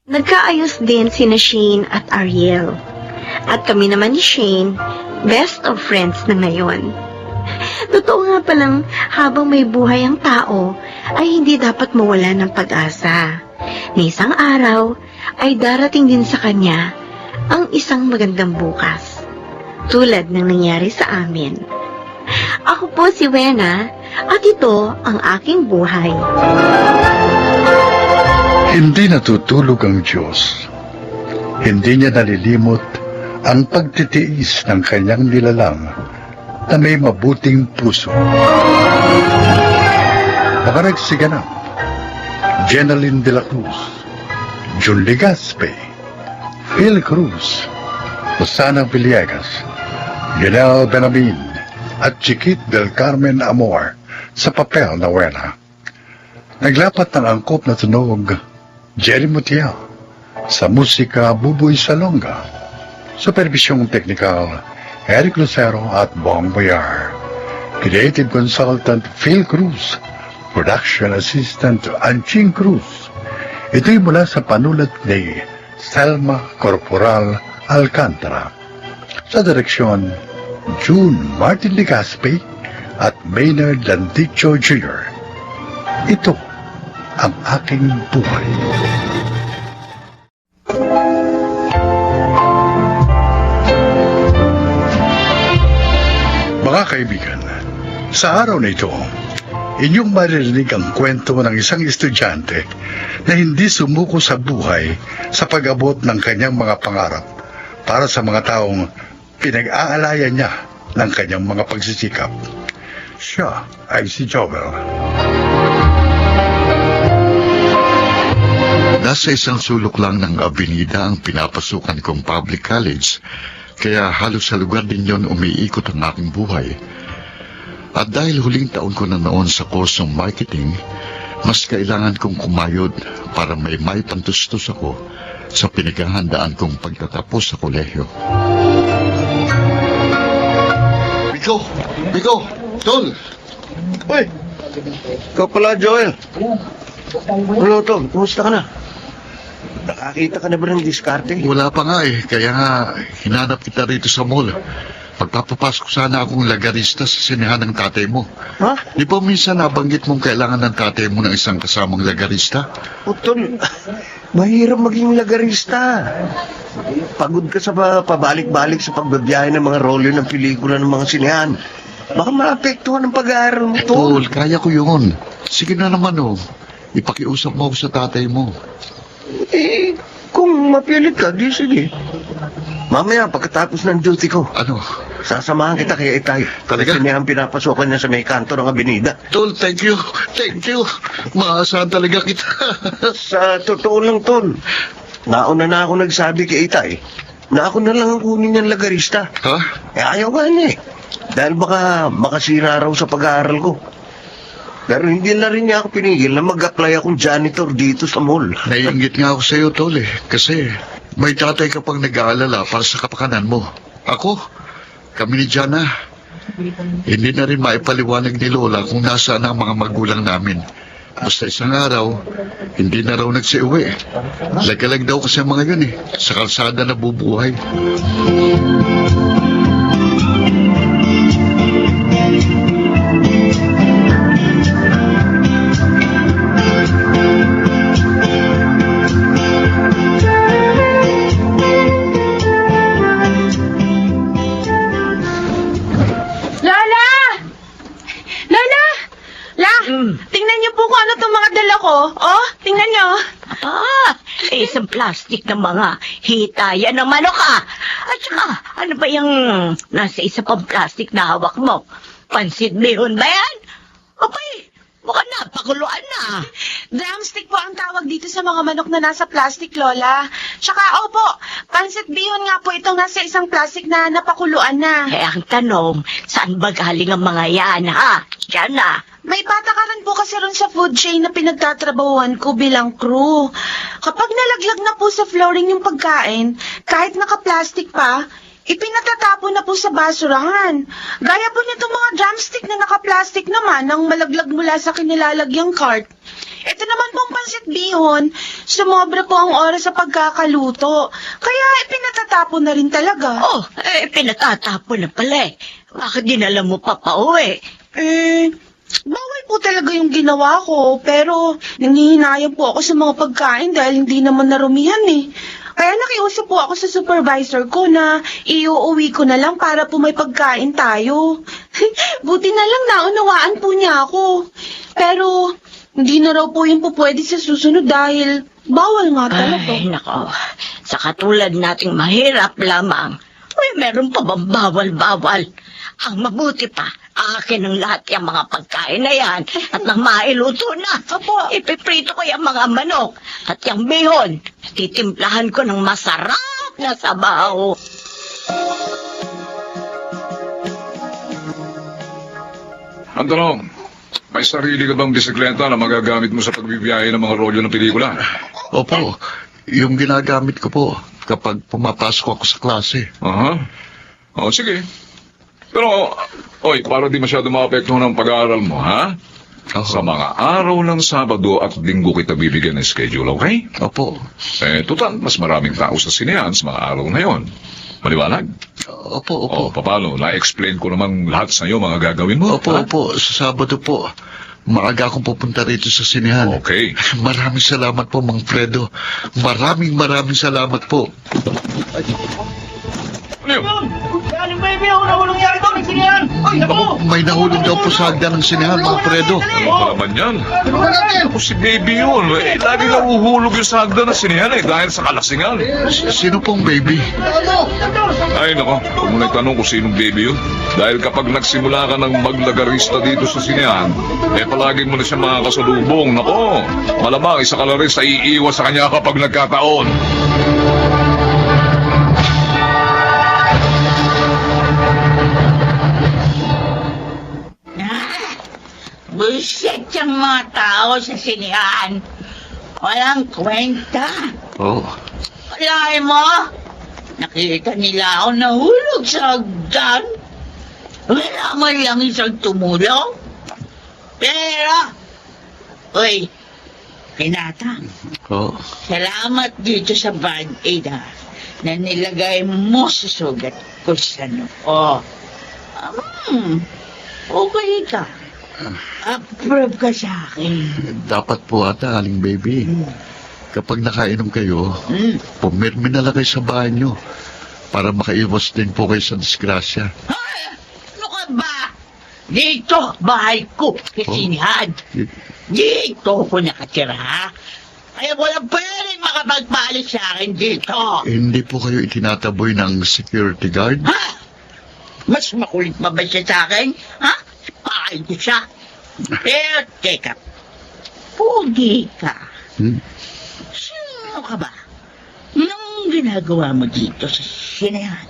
Nagkaayos din sina Shane at Ariel. At kami naman ni Shane, best of friends na ngayon. Totoo nga palang habang may buhay ang tao, ay hindi dapat mawala ng pag-asa. Na isang araw ay darating din sa kanya ang isang magandang bukas. Tulad ng nangyari sa amin. Ako po si Wena at ito ang aking buhay. Hindi natutulog ang Diyos. Hindi niya nalilimot ang pagtitiis ng kanyang nilalang na may mabuting puso. Mga nagsiganap, Jenaline de la Cruz, Jun Legaspe, Phil Cruz, Rosana Villegas, Lionel Benamin, at Chiquit del Carmen Amor sa papel na Wena. Naglapat ng angkop na tunog, Jerry Mutiel, sa musika Buboy Salonga, supervisyong teknikal, Eric Lucero at Bong Boyar, creative consultant Phil Cruz, production assistant Anching Cruz. Ito'y mula sa panulat ni Selma Corporal Alcantara. Sa direksyon, June Martin Legaspi at Maynard Landicho Jr. Ito ang aking buhay. Mga kaibigan, sa araw na ito, inyong maririnig ang kwento ng isang estudyante na hindi sumuko sa buhay sa pag-abot ng kanyang mga pangarap para sa mga taong pinag-aalayan niya ng kanyang mga pagsisikap. Siya ay si Joel. Nasa isang sulok lang ng avenida ang pinapasukan kong public college, kaya halos sa lugar din yon umiikot ang aking buhay. At dahil huling taon ko na noon sa kursong marketing, Mas kailangan kong kumayod para may pantustos ako sa pinaghahandaan kong pagtatapos sa kolehiyo. Biko, Tol! Uy! Ikaw pala, Joel. Ano, Tom? Kumusta ka na? Nakakita ka na ba ng diskarte? Wala pa nga kaya nga hinanap kita rito sa mall. Pagpapapasok sana akong lagarista sa sinehan ng tatay mo. Ha? Di ba minsan nabanggit mong kailangan ng tatay mo ng isang kasamang lagarista? Utol, mahirap maging lagarista. Pagod ka sa pabalik-balik sa pagbabiyahe ng mga rolyo ng pelikula ng mga sinehan. Baka maapektuhan ang pag-aaral mo, Tol. Tol, kaya ko yun. Sige na naman ipakiusap mo ako sa tatay mo. Kung mapilit ka, di sige. Mamaya, pagkatapos ng duty ko, Ano? sasamahan kita kay Itay. Talaga? Kasi niya ang pinapasokan niya sa may kanto ng Avenida. Tol, thank you. Thank you. Maasahan talaga kita. Sa totoo lang, Tol, nauna na ako nagsabi kay Itay na ako na lang ang kunin niyang lagarista. Ha? Ayaw nga niya Dahil baka makasira raw sa pag-aaral ko. Pero hindi na rin niya ako pinigil na mag-apply akong janitor dito sa mall. Naiingit nga ako sa iyo, Tol Kasi may tatay ka pang nag-aalala para sa kapakanan mo. Ako, kami ni Jana. Hindi na rin maipaliwanag ni Lola kung nasaan ang mga magulang namin. Basta isang araw, hindi na raw nagsiuwi. Lagalag daw kasi ang mga yun sa kalsada na bubuhay. Tingnan niyo po kung ano itong mga dala ko. Oh, tingnan niyo. Isang plastic ng mga hitayan ng manok At saka, ano ba yung nasa isa pang plastic na hawak mo? Pansit bihon ba yan? Abay, mukhang napakuluan na. Drumstick po ang tawag dito sa mga manok na nasa plastic, Lola. Tsaka, opo, pansit bihon nga po itong nasa isang plastic na napakuluan na. Ang tanong, saan ba galing ang mga yan, Diyan na. May patakaran po kasi ron sa food chain na pinagtatrabahuan ko bilang crew. Kapag nalaglag na po sa flooring yung pagkain, kahit naka-plastic pa, ipinatatapon na po sa basurahan. Gaya po nitong mga drumstick na naka-plastic naman nang malaglag mula sa kinilalagyang cart. Ito naman pong pansit bihon, sumobra po ang oras sa pagkakaluto. Kaya ipinatatapon na rin talaga. Pinatatapon na pala Bakit dinala mo pa pauwi? Bawal po talaga yung ginawa ko, pero nanghihinayang po ako sa mga pagkain dahil hindi naman narumihan Kaya nakiusap po ako sa supervisor ko na iuuwi ko na lang para po may pagkain tayo. Buti na lang naunawaan po niya ako. Pero hindi na raw po yung pwede sa susunod dahil bawal nga talaga. Ay, nako. Sa katulad nating mahirap lamang, meron pa bang bawal-bawal? Ang mabuti pa, akin ang lahat yung mga pagkain na yan at nang mailuto na. Ipiprito ko yung mga manok at yung bihon. Titimplahan ko ng masarap na sabaw. Ang tanong, may sarili ka bang bisikleta na magagamit mo sa pagbibiyahe ng mga rolyo ng pelikula? Opo, yung ginagamit ko po kapag pumapasok ako sa klase. Aha. Sige. Pero, para di masyado maapektuhan ang pag-aaral mo, ha? Sa mga araw ng Sabado at Linggo kita bibigyan ng schedule, okay? Opo. Total, mas maraming tao sa sinehan sa mga araw na yon. Maliwanag? Opo. Paano? Na-explain ko naman lahat sa iyo mga gagawin mo. Opo. Sa Sabado po, maaga akong pupunta rito sa sinehan. Okay. Maraming salamat po, Mang Fredo. Maraming salamat po. Ano yun? May nahulog daw po sa hagdan ng sinehan, Mang Fredo. Ano ba naman yan? Ako si baby yun. Lagi nahuhulog yung sa hagdan ng sinehan dahil sa kalasingan. Sino pong baby? Ay, nako. Huwag mo na itanong kung sinong baby yun. Dahil kapag nagsimula ka ng maglagarista dito sa sinehan, palagi mo na siya makakasalubong. Nako, malamang isa ka na rin sa iiwas sa kanya kapag nagkataon. Bullshit yung mga tao sa sinihan. Walang kwenta. Oo. Alain mo, nakita nila ako nahulog sa hagdan. Wala man lang isang tumulong. Pero, uy, Pinata, Oo. salamat dito sa Band-Aid na nilagay mo sa sugat ko sa noo. Okay ka. Approve ka sa akin. Dapat po ata, Aling Baby. Kapag nakainom kayo, pumirmi na lang kayo sa bahay nyo para makaiwas din po kayo sa disgrasya. Ano ka ba? Dito, bahay ko, kasinihan. Dito ako nakatira. Kaya walang pwedeng makapagpalit sa akin dito. Hindi po kayo itinataboy ng security guard? Ha? Mas makulit pa ba siya sa akin? Ha? Pahay ko siya. Pero, teka. Pugi ka. Sino ka ba? Anong ginagawa mo dito sa sinihan?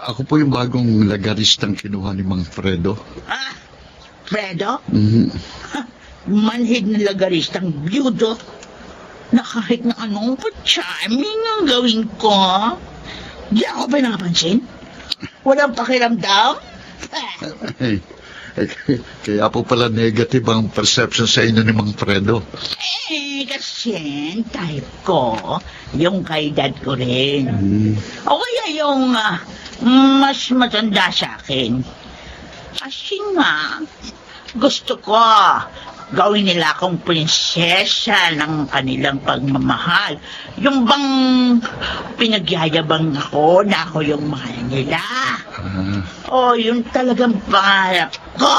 Ako po yung bagong lagaristang kinuha ni Mang Fredo. Ha? Fredo? Mhm. Manhid na lagaristang byudo na kahit na anong pa-charming ang gawin ko. Di ako ba napansin? Walang pakiramdam? Hey, kaya po pala negative ang perception sa inyo ni Mang Fredo. Kasi type ko, yung kay dad ko rin. O kaya yung mas matanda sa akin. Kasi nga, gusto ko gawin nila akong prinsesa ng kanilang pagmamahal. Yung bang pinagyayabang ako na ako yung mahal nila. O yung talagang pangarap ko.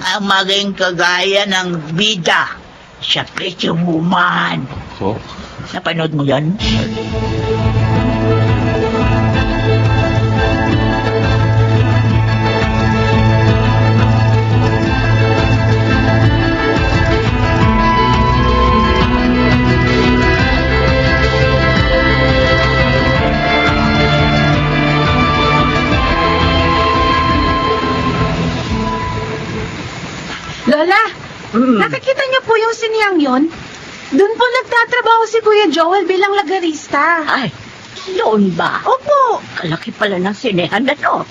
Ang maging kagaya ng bida sa Pretty Woman. Oh. Napanood mo yan? Lola, nakikita niyo po yung siniyang yon? Doon po nagtatrabaho si Kuya Joel bilang lagarista. Ay, doon ba? Opo. Kalaki pala ng sinehan na to.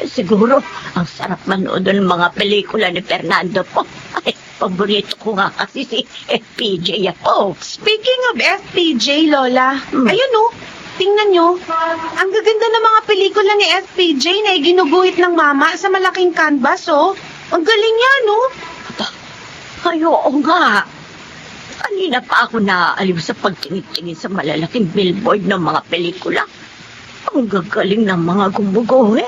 Siguro, ang sarap manood ng mga pelikula ni Fernando po. Ay, paborito ko nga kasi si FPJ ako. Speaking of FPJ, Lola, ayun oh, tingnan nyo. Ang gaganda ng mga pelikula ni FPJ na ginuguhit ng mama sa malaking canvas, oh. Ang galing niya, no? Ay, oo nga. Kanina pa ako naaaliw sa pagtingin-tingin sa malalaking billboard ng mga pelikula. Ang gagaling ng mga gumuguhit.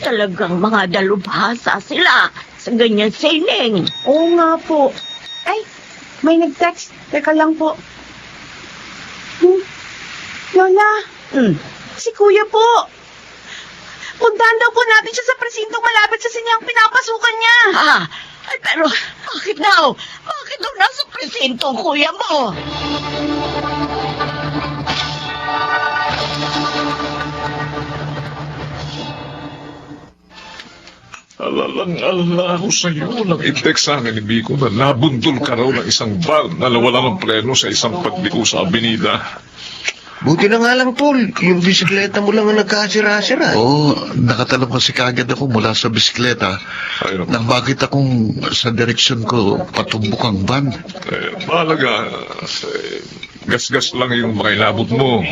Talagang mga dalubhasa sila sa ganyan sining. Oo nga po. Ay, may nag-text. Teka lang po. Lola, si Kuya po. Puntahan daw po natin siya sa presintong malapit sa sinyang pinapasukan niya. Ay, pero bakit daw? Bakit daw nasa presinto ang kuya mo? Alalang-alala ako sa iyo nang i-text sa akin ni Biko na nabundol ka raw ng isang van na nawala ng preno sa isang pagliko sa abinida. Buti na nga lang, Paul. Yung bisikleta mo lang ang nagkasira-sira. Oo, nakatalong kasi kagad ako mula sa bisikleta. Ayun. Nang bakit akong sa direksyon ko patumbok ang van. Mahalaga, gas-gas lang yung makailabot mo.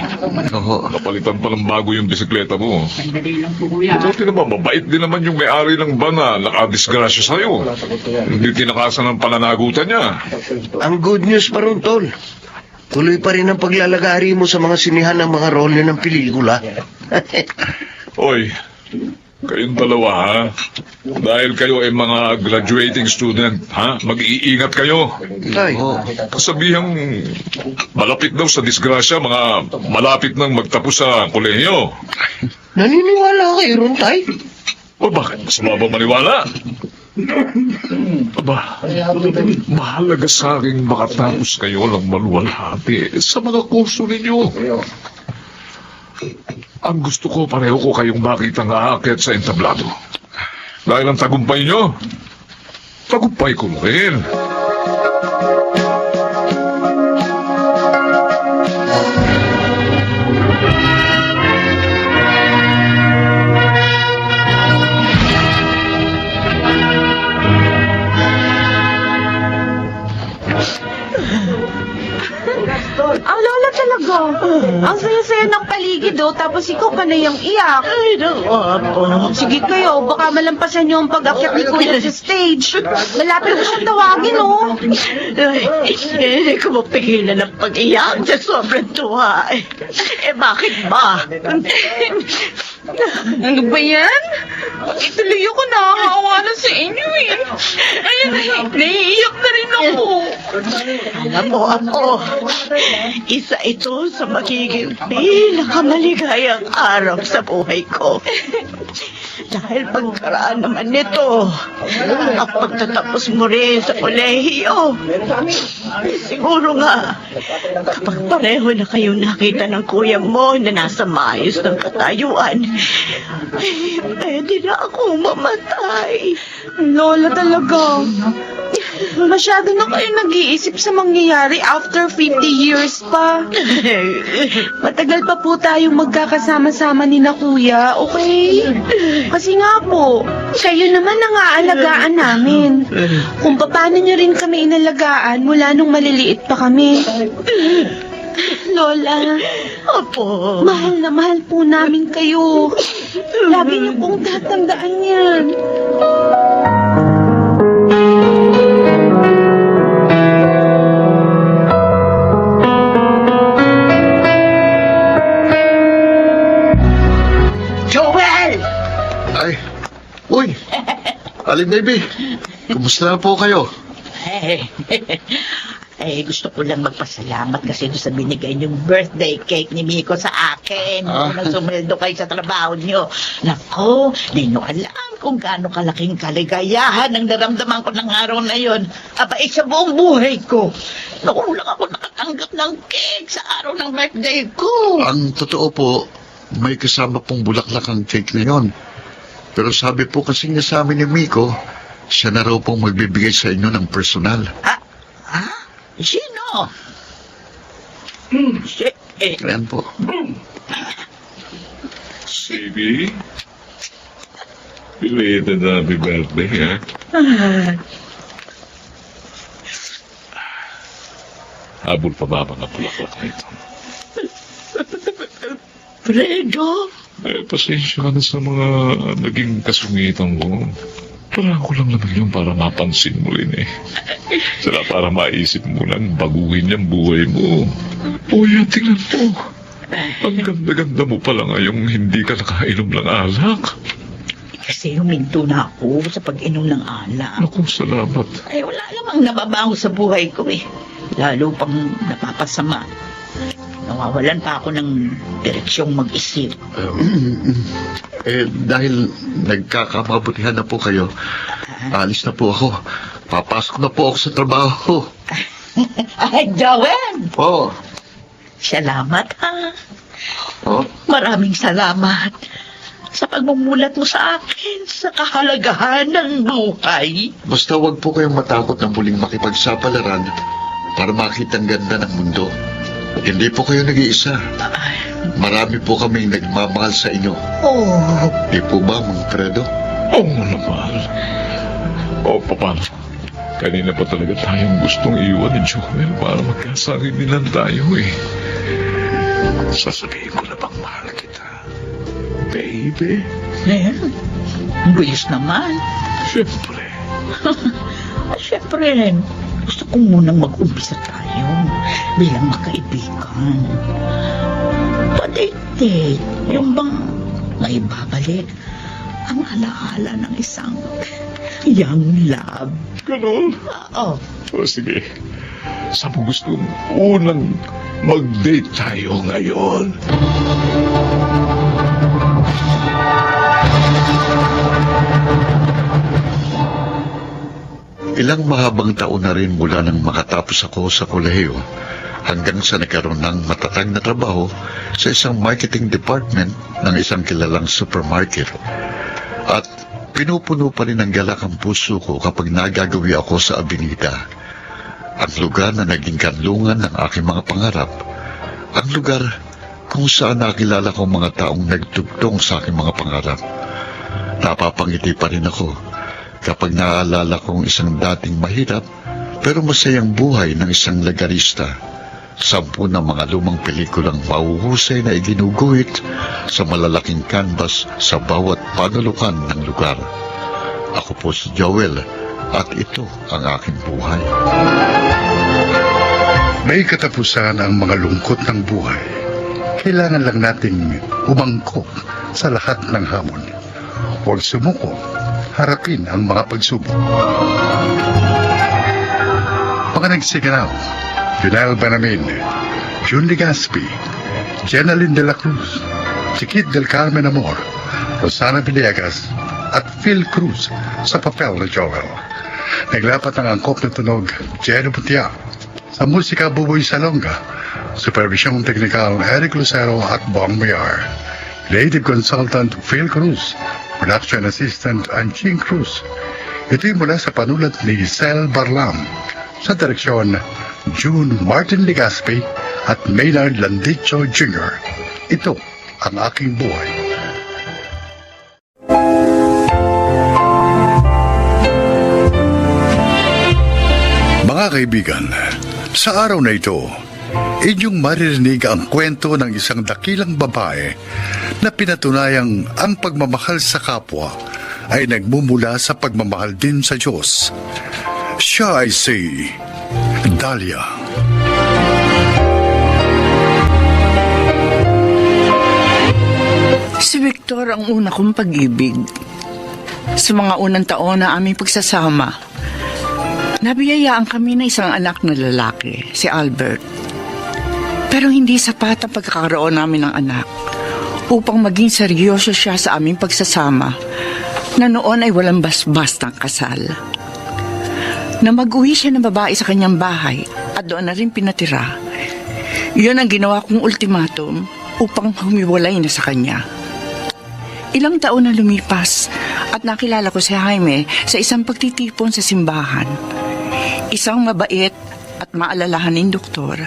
Oo. Napalitan pa ng bago yung bisikleta mo. Buti naman, mabait din naman yung may-ari ng van na nakadisgrasya sa'yo. Hindi tinakasan ng pananagutan niya. Ang good news pa ron, Tol. Tuloy pa rin ang paglalagari mo sa mga sinihan ng mga role ng pelikula. Oy, kayong dalawa ha? Dahil kayo ay mga graduating student, ha? Mag-iingat kayo. Tay, Kasabihang malapit daw sa disgrasya, mga malapit nang magtapos sa kolehiyo. naniniwala kayo ron, Tay? O bakit? Masama ba maniwala? Aba, mahalaga sa akin makatapos kayo ng maluwalhati sa mga kurso ninyo. Ang gusto ko, pareho ko kayong makita ng aakyat sa entablado. Dahil ang tagumpay nyo, tagumpay ko rin. Ang lola talaga. Ang saya-saya ng paligid, oh, tapos ikaw pa na yung iyak. Ay, naku, Apo. Sige kayo, baka malampasan niyo ang pag-akyat ni Kuya sa stage. Malapit ko siyang tawagin, oh. Ay, hindi ko mapigilan ang pag-iyak sa sobrang tuwa. Bakit ba? Ano ba yan? Ituloy ako, nakakawa na sa inyo, eh. Ayun, naiiyak na rin ako. Alam mo, Apo, isa ito sa magiging pinakamaligayang araw sa buhay ko. Dahil pagkaraan naman nito, ang pagtatapos mo rin sa kolehiyo. Siguro nga, kapag pareho na kayo nakita ng kuya mo na nasa maayos ng katayuan, pwede na akong mamatay. Lola talaga. Masyado na kayo nag-iisip sa mangyayari after 50 years pa. Matagal pa po tayong magkakasama-sama ni na kuya, okay? Kasi nga po, kayo naman ang aalagaan namin. Kung paano niyo rin kami inalagaan mula nung maliliit pa kami. Lola, Opo. mahal na mahal po namin kayo. Lagi niyo pong tatandaan yan. Joel! Ay, uy, Aling Baby, kumusta na po kayo? Gusto ko lang magpasalamat kasi doon sa binigay niyong birthday cake ni Miko sa akin. Nung sumildo kayo sa trabaho niyo. Nako, di nyo alam kung gaano kalaking kaligayahan ang naramdaman ko ng araw na yon. Abay, sa buong buhay ko. Noon lang ako nakatanggap ng cake sa araw ng birthday ko. Ang totoo po, may kasama pong bulaklak ang cake na yon. Pero sabi po kasi niya sa amin ni Miko, siya na raw pong magbibigay sa inyo ng personal. Sino? Ayan po. Baby, belated happy birthday, ha? Habol pa ba mga bulaklak na ito? Fredo? Pasensya ka na sa mga naging kasungitan ko. Parang ko lang naman yun para mapansin mo rin eh. Sala para maisip mo lang baguhin yung buhay mo. O yan, tingnan mo. Ang ganda-ganda mo pala ngayong hindi ka nakainom ng alak. Kasi huminto na ako sa pag-inom ng alak. Naku, salamat. Ay, wala namang nababago sa buhay ko eh. Lalo pang napapasama. Nawawalan pa ako ng direksyong mag-isip. Dahil nagkakamabutihan na po kayo, alis na po ako. Papasok na po ako sa trabaho. Ay, Joel! Oh. Salamat ha. Oh. Maraming salamat sa pagmumulat mo sa akin sa kahalagahan ng buhay. Basta wag po kayong matakot na muling makipagsapalaran para makita ang ganda ng mundo. Hindi po kayo nag-iisa. Marami po kaming nagmamahal sa inyo. Oh. Di po ba, Mang Fredo? Oo naman. O, paano? Kanina pa talaga tayong gustong iwan ni Joel para magkasanginilan tayo eh. Sasabihin ko na bang mahal kita? Baby? Ang bilis naman. Siyempre. Siyempre, gusto ko munang mag-umpisa tayo bilang magkaibigan. Padate, yung bang maibabalik ang alaala ng isang young love. Ganun? Oo. O sige. Saan mo gusto unang mag-date tayo ngayon? Ilang mahabang taon na rin mula nang makatapos ako sa kolehiyo hanggang sa nagkaroon ng matatag na trabaho sa isang marketing department ng isang kilalang supermarket. At Pinupuno pa rin ng galak ang puso ko kapag nagagawi ako sa Avenida. Ang lugar na naging kanlungan ng aking mga pangarap. Ang lugar kung saan nakilala ko mga taong nagtugtong sa aking mga pangarap. Napapangiti pa rin ako kapag naaalala kong isang dating mahirap pero masayang buhay ng isang lagarista. 10 ng mga lumang pelikulang mahuhusay na iginuguhit sa malalaking canvas sa bawat panulukan ng lugar. Ako po si Joel at ito ang aking buhay. May katapusan ang mga lungkot ng buhay. Kailangan lang nating umangkop sa lahat ng hamon. Huwag sumuko, harapin ang mga pagsubok. Mga nagsiganaw, Junel Benamin, June Legaspi, Jenaline de la Cruz, Chiquit del Carmen Amor, Rosana Villegas, at Phil Cruz sa papel na Joel. Naglapat ang angkop na tunog, Jeno Putia. Sa musika, Buboy Salonga. Supervisyong teknikal, Eric Lucero at Bong Mayar. Creative Consultant, Phil Cruz. Production Assistant, Anching Cruz. Ito'y mula sa panulat ni Sel Barlam. Sa direksyon, June Martin Legaspi at Maynard Landicho Jr. Ito ang aking buhay. Mga kaibigan, sa araw na ito, inyong maririnig ang kwento ng isang dakilang babae na pinatunayang ang pagmamahal sa kapwa ay nagmumula sa pagmamahal din sa Diyos. Siya ay si Dahlia. Si Victor ang una kong pag-ibig. Sa mga unang taon na aming pagsasama, nabiyayaan kami ng isang anak na lalaki, si Albert. Pero hindi sapat ang pagkakaroon namin ng anak upang maging seryoso siya sa aming pagsasama na noon ay walang basbastang kasal. Na mag-uwi siya ng babae sa kanyang bahay at doon na rin pinatira. Yun ang ginawa kong ultimatum upang humiwalay na sa kanya. Ilang taon na lumipas at nakilala ko si Jaime sa isang pagtitipon sa simbahan. Isang mabait at maalalahaning doktor.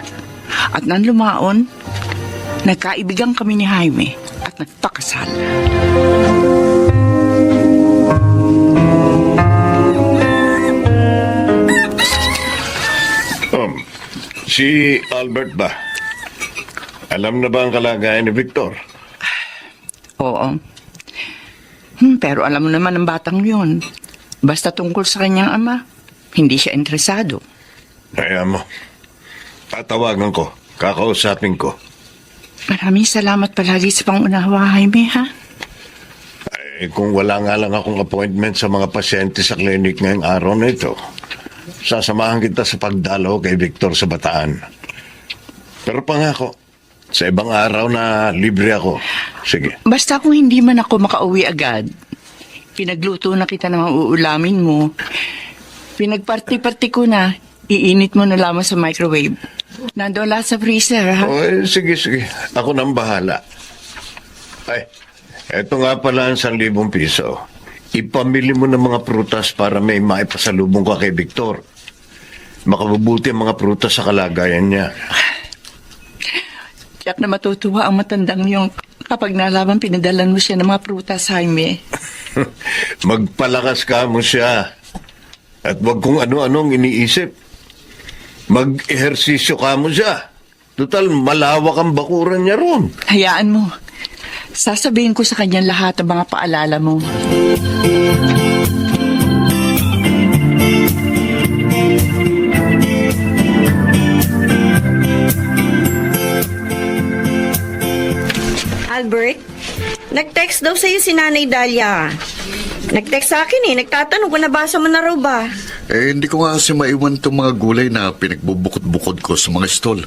At nang lumaon, nagkaibigan kami ni Jaime at nagpakasal. Si Albert ba? Alam na ba ang kalagayan ni Victor? Oo. Pero alam mo naman ang batang yun. Basta tungkol sa kanyang ama, hindi siya interesado. Kaya mo. Tatawagan ko. Kakausapin ko. Maraming salamat palagi sa pangunawa, Jaime, ha? Kung wala nga lang akong appointment sa mga pasyente sa klinik ngayong araw na ito, sasamahan kita sa pagdalaw kay Victor sa Bataan. Pero pangako, sa ibang araw na libre ako. Sige. Basta kung hindi man ako makauwi agad, pinagluto na kita ng uulamin mo. Pinagparti-parti ko na, iinit mo na lamang sa microwave. Nandoon lahat sa freezer, ha? Sige. Ako nang bahala. Ay, eto nga pala ang 1,000 piso. Ipamili mo ng mga prutas para may maipasalubong ka kay Victor. Makabubuti ang mga prutas sa kalagayan niya. Tiyak na matutuwa ang matandang yung kapag nalaman pinadalan mo siya ng mga prutas, Jaime. Magpalakas ka mo siya. At wag kung ano-anong iniisip. Mag-ehersisyo ka mo siya. Total, malawak ang bakuran niya ron. Hayaan mo. Sasabihin ko sa kanya lahat ang mga paalala mo. Albert, nag-text daw sa'yo si Nanay Dahlia. Nag-text sa akin nagtatanong kung nabasa mo na raw ba. Hindi ko nga kasi maiwan itong mga gulay na pinagbubukod-bukod ko sa mga stall.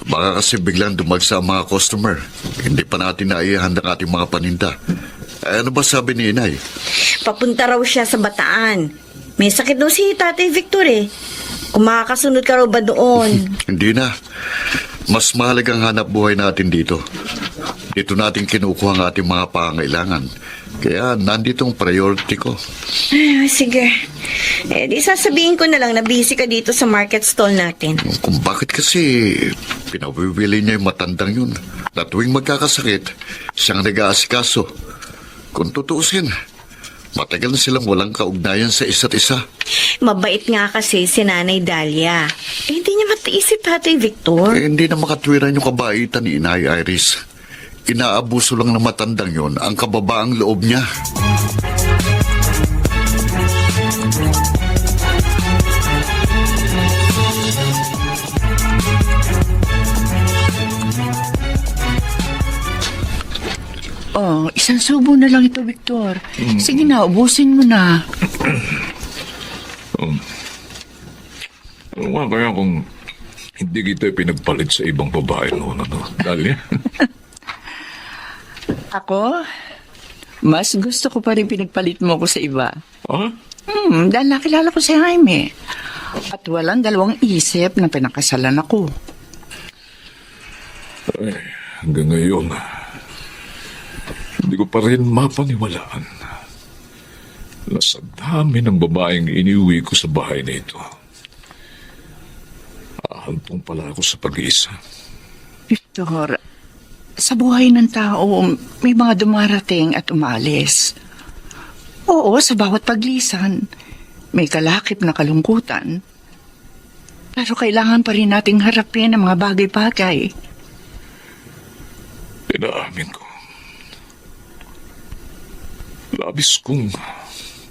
Baka kasi biglang dumagsa ang mga customer. Hindi pa natin naihanda ang ating mga paninda. Ano ba sabi ni Inay? Papunta raw siya sa Bataan. May sakit daw si Tatay Victor Kung makakasunod ka raw ba doon? Hindi na. Mas mahalagang hanap buhay natin dito. Dito natin kinukuha ang ating mga pangailangan. Kaya nandito ang priority ko. Ay, sige. Di sasabihin ko na lang na busy ka dito sa market stall natin. Kung bakit kasi pinawiwili niya yung matandang yun. Na tuwing magkakasakit, siyang nag-aasikaso. Kung tutuusin, matagal na silang walang kaugnayan sa isa't isa. Mabait nga kasi si Nanay Dahlia. Hindi niya matiis si Tatay Victor. Hindi na makatwiran yung kabaitan ni Inay Iris. Inaabuso lang ng matandang yon ang kababaang loob niya. Oh, isang subo na lang ito, Victor. Sige na, ubusin mo na. Ano nga kaya kung hindi kita pinagpalit sa ibang babae noon, ano? Dahlia? Ako? Mas gusto ko pa rin pinagpalit mo ko sa iba. Ha? Dahil nakilala ko si Jaime. At walang dalawang isip na pinakasalan ako. Ay, hanggang ngayon, hindi ko pa rin mapaniwalaan na sa dami ng babaeng iniuwi ko sa bahay na ito, ahantong pala ako sa pag-iisa. Victor, sa buhay ng tao, may mga dumarating at umalis. Oo, sa bawat paglisan, may kalakip na kalungkutan. Pero kailangan pa rin nating harapin ang mga bagay-bagay. Inaamin ko. Labis kong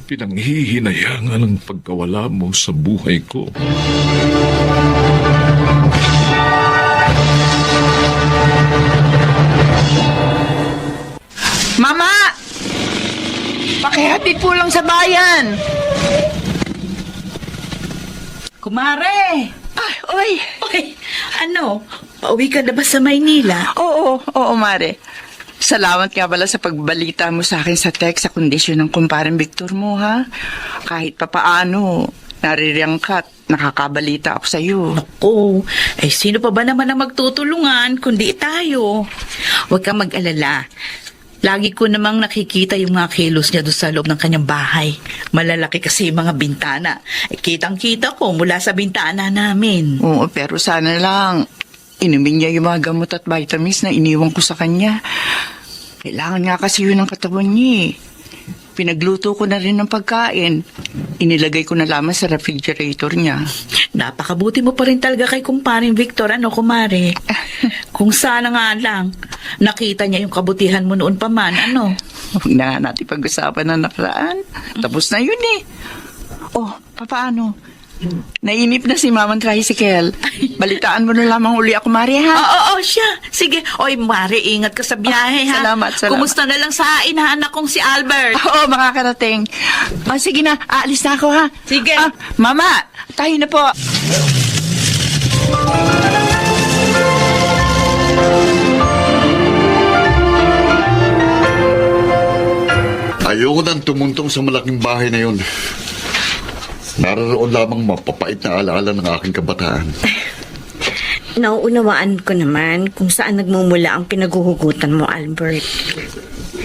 pinanghihinayangan ang pagkawala mo sa buhay ko. Mama! Pakihatid po lang sa bayan! Kumare! Ay, oy! Oy, ano? Pauwi ka na ba sa Maynila? Oo, Mare. Salamat nga pala sa pagbalita mo sa akin sa text sa kondisyon ng kumparing Victor mo, ha? Kahit papaano, naririyang ka at nakakabalita ako sa iyo. Naku, eh sino pa ba naman ang magtutulungan kundi tayo? Huwag kang mag-alala. Lagi ko namang nakikita yung mga kilos niya doon sa loob ng kanyang bahay. Malalaki kasi yung mga bintana. Eh, kitang-kita ko mula sa bintana namin. Oo, pero sana lang inumin niya yung mga gamot at vitamins na iniwan ko sa kanya. Kailangan nga kasi yun ng katawan niya. Pinagluto ko na rin ng pagkain. Inilagay ko na lamang sa refrigerator niya. Napakabuti mo pa rin talaga kay kumparing Victor, ano, kumare? Kung sana nga lang, nakita niya yung kabutihan mo noon pa man, ano? Huwag na natin pag-usapan na nakaraan. Tapos na yun eh. Oh, papaano? Nainip na si Mamang Tricycle. Balitaan mo na lamang uli ako, Mari, ha? Oo, siya. Sige. Oy, Mare, ingat ka sa biyahe, ha? Salamat. Kumusta na lang sa inaanak kong si Albert? Oo, makakarating. Sige na, aalis na ako, ha? Sige. Mama, tayo na po. Ayoko nang tumuntong sa malaking bahay na yun. Naroon lamang mapapait na alaala ng aking kabataan. Nauunawaan ko naman kung saan nagmumula ang pinaguhugutan mo, Albert.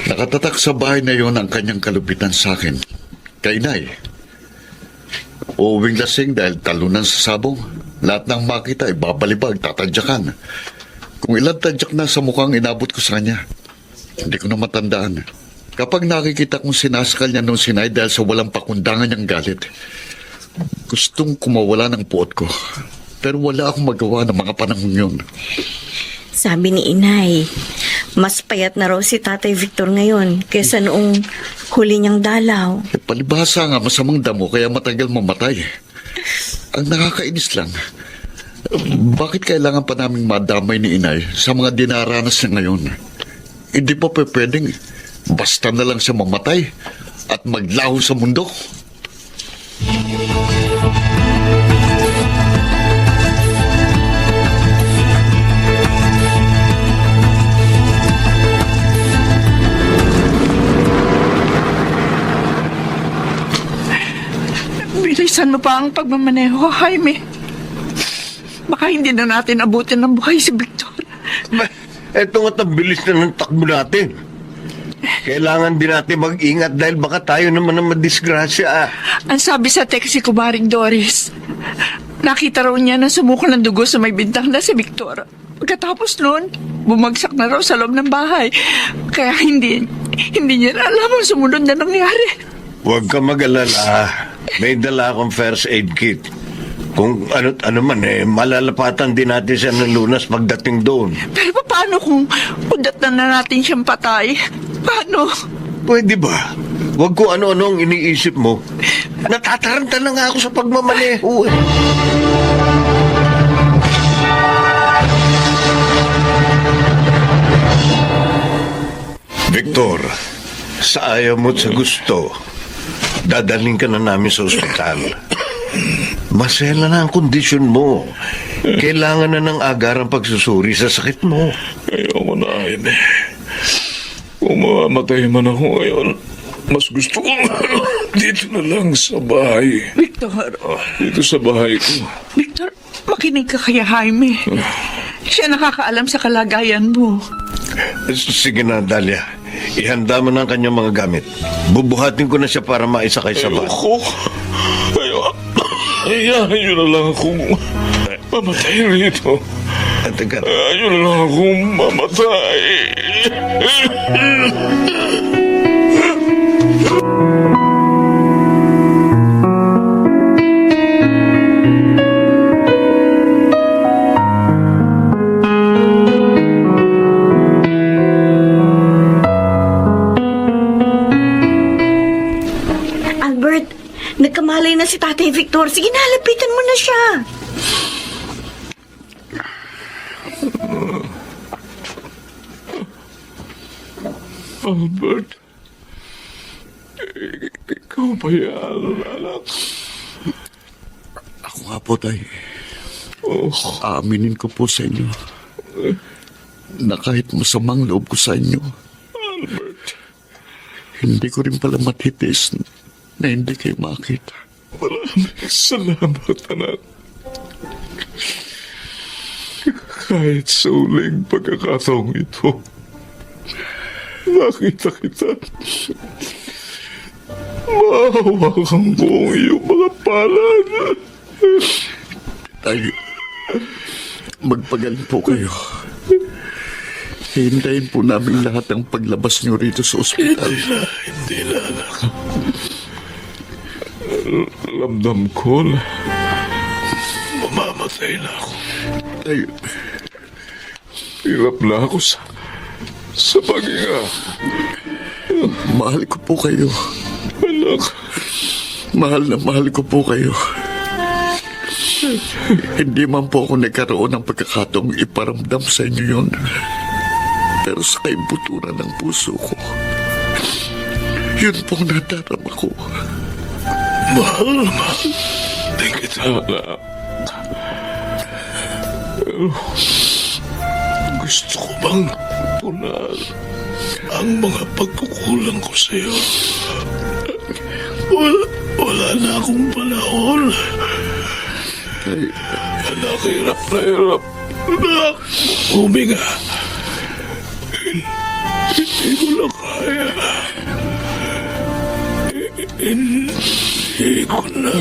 Nakatatak sa bahay na yon ang kanyang kalupitan sa akin. Kay Inay. Uuwing lasing dahil talunan sa sabong. Lahat ng makita ay babalibag, tatadyakan. Kung ilang tadyak na sa mukhang inabot ko sa kanya, hindi ko na matandaan. Kapag nakikita kong sinasakal niya nung sinay dahil sa walang pakundangan niyang galit, gustong kumawala ng puot ko. Pero wala akong magawa ng mga panahon yun. Sabi ni Inay, mas payat na raw si Tatay Victor ngayon kaysa noong huli niyang dalaw. Palibhasa nga masamang damo kaya matagal mamatay. Ang nakakainis lang, bakit kailangan pa naming madamay ni Inay sa mga dinaranas niya ngayon? Hindi pa pwedeng basta na lang siya mamatay at maglaho sa mundo. Bilisan mo pa ang pagmamaneho, Jaime. Baka hindi na natin abutin ng buhay si Victor. Eto nga't ang bilis na ng takbo natin. Kailangan din natin mag-ingat dahil baka tayo naman ang madisgrasya. Ang sabi sa text si Kumaring Doris, nakita raw niya na sumuko ng dugo sa may bintang na si Victor. Pagkatapos noon, bumagsak na raw sa loob ng bahay. Kaya hindi niya na alam ang sumunod na nangyari. Huwag ka mag-alala. May dala akong first aid kit. Kung ano man malalapatan din natin siya ng lunas pagdating doon. Pero paano kung udat na natin siyang patay? Paano? Pwede ba? Huwag ko ano-ano ang iniisip mo. Natataranta na nga ako sa pagmamaneho. Victor, sa ayaw mo't sa gusto, dadalhin ka na namin sa ospital. Masela na ang kondisyon mo. Kailangan na ng agarang pagsusuri sa sakit mo. Ayoko na, Aine. Kung mamamatay man ako ngayon, mas gusto ko dito na lang sa bahay. Victor, Dito sa bahay ko. Victor, makinig ka kay Jaime. Siya nakakaalam sa kalagayan mo. Sige na, Dalia. Ihanda mo na ang kanyang mga gamit. Bubuhatin ko na siya para maisakay sa bus. Ayaw nyo na lang akong mamatay rito. Teka. Ayaw na lang akong mamatay. Albert, nagkamalay na si Tatay Victor. Sige na, lapitan mo na siya. Albert, ikaw ba yan, anak? Ako nga po, Tay. Oh, Aaminin ko po sa inyo na kahit masamang loob ko sa inyo, Albert, hindi ko rin pala matitis na hindi kayo makita. maraming salamat, anak. Kahit sa uling pagkakataong ito, nakita kita. Maawa kang buong iyong mga palad. Tay, magpagaling po kayo. Hintayin po namin lahat ng paglabas niyo rito sa ospital. Hindi na, anak. Ramdam ko na mamamatay na ako. Tay, Hirap na ako sa paghinga. mahal ko po kayo. Anak, Mahal na mahal ko po kayo. Hindi man po ako nagkaroon ng pagkakataong iparamdam sa inyo yun. Pero sa kaibuturan ng puso ko, yun pong nadarama ko. mahal din kita, anak. Pero gusto ko bang tunan ang mga pagkukulang ko sa'yo? Wala na akong panahon. Tay, Anak, hirap na hirap. Anak, huminga. Hindi ko na kaya. Hindi ko na.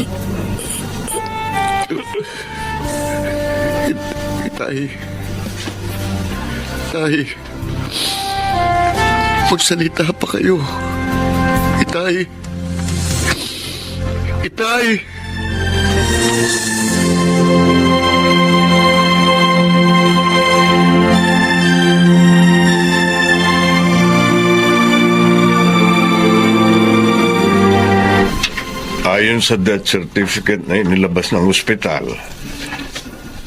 Tay, Tay, magsalita pa kayo. Itay, Itay. Ayon sa death certificate na inilabas ng ospital,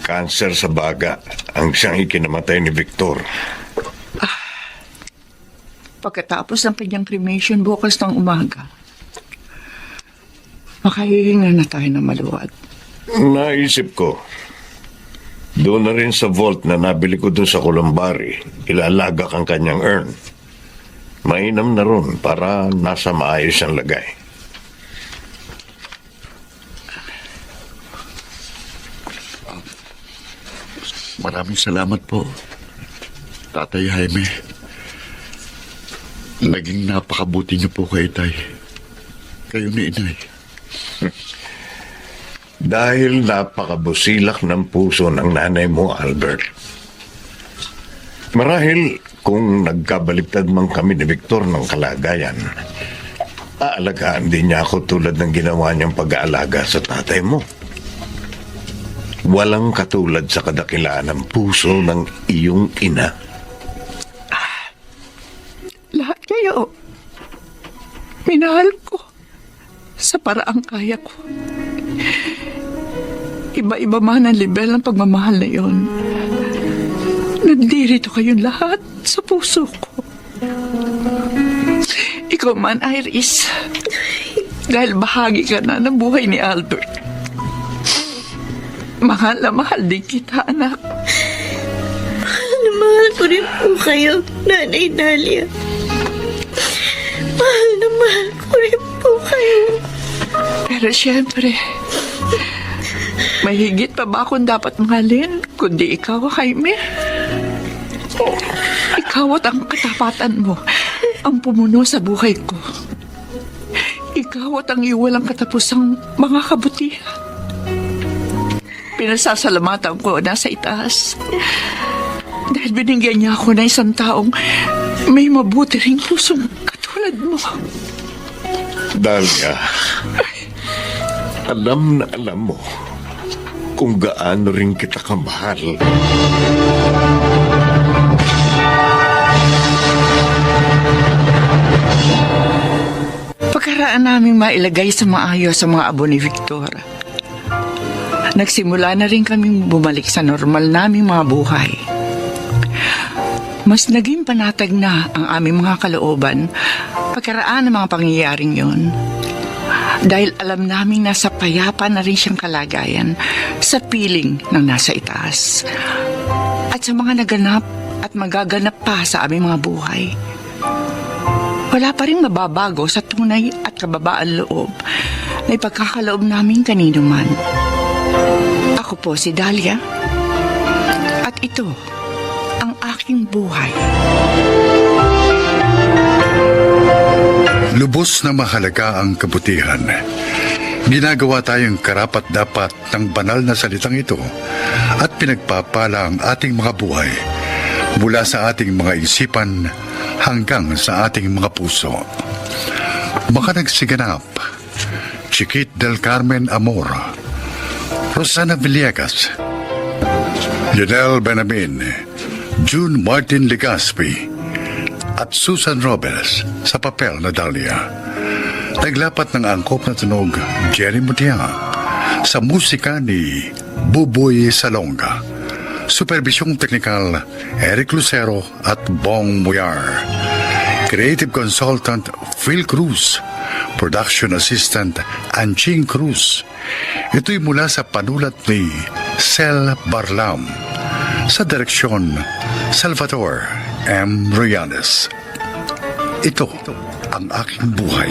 kanser sa baga ang siyang ikinamatay ni Victor. Pagkatapos ng kanyang cremation bukas ng umaga, makahihinga na tayo ng maluwag. Naisip ko, doon na rin sa vault na nabili ko doon sa Columbari, ilalagak ang kanyang urn. Mainam na ron para nasa maayos ang lagay. Maraming salamat po, Tatay Jaime. Naging napakabuti niyo po kay Itay. Kayo ni Inay. Dahil napakabusilak ng puso ng nanay mo, Albert. Marahil kung nagkabaliktad man kami ni Victor ng kalagayan, aalagaan din niya ako tulad ng ginawa niyang pag-aalaga sa tatay mo. Walang katulad sa kadakilaan ng puso ng iyong ina. Lahat kayo, minahal ko sa paraang kaya ko. Iba-iba man ang level ng pagmamahal na yon. Nandirito kayong lahat sa puso ko. Ikaw man, Iris, dahil bahagi ka na ng buhay ni Albert. Mahal na mahal din kita, anak. Mahal ko rin po kayo, Nanay Dalia. Mahal na mahal ko rin po kayo. Pero siyempre, may higit pa ba akong dapat mahalin kundi ikaw, Jaime? Ikaw at ang katapatan mo ang pumuno sa buhay ko. Ikaw at ang iwalang katapusang mga kabutihan. Pinasasalamatan ko nasa itaas dahil binigyan niya ako ng isang taong may mabuti ring pusong katulad mo. Dalia, alam na alam mo kung gaano rin kita kamahal. Pagkaraan naming mailagay sa maayos sa mga abo ni Victor, nagsimula na rin kaming bumalik sa normal naming mga buhay. Mas naging panatag na ang aming mga kalooban pagkaraan ng mga pangyayaring yon. Dahil alam naming nasa payapa na rin siyang kalagayan sa piling ng nasa itaas. At sa mga naganap at magaganap pa sa aming mga buhay. Wala pa rin mababago sa tunay at kababaan loob na ipagkakaloob namin kanino man. Ako po si Dalia. At ito ang aking buhay. Lubos na mahalaga ang kabutihan. Ginagawa tayong karapat-dapat ng banal na salitang ito at pinagpapala ang ating mga buhay mula sa ating mga isipan hanggang sa ating mga puso. Makanagsiganap, Chiquit del Carmen Amor, Rosana Villegas, Lionel Benamin, June Martin Legaspi, at Susan Robles sa papel na Dalia. Naglapat ng angkop na tunog Jerry Mutia sa musika ni Buboy Salonga. Supervisyong teknikal Eric Lucero at Bong Muyar. Creative Consultant Phil Cruz. Production Assistant Anching Cruz. Ito'y mula sa panulat ni Sel Barlam. Sa direksyon Salvador M. Royanes. Ito ang aking buhay.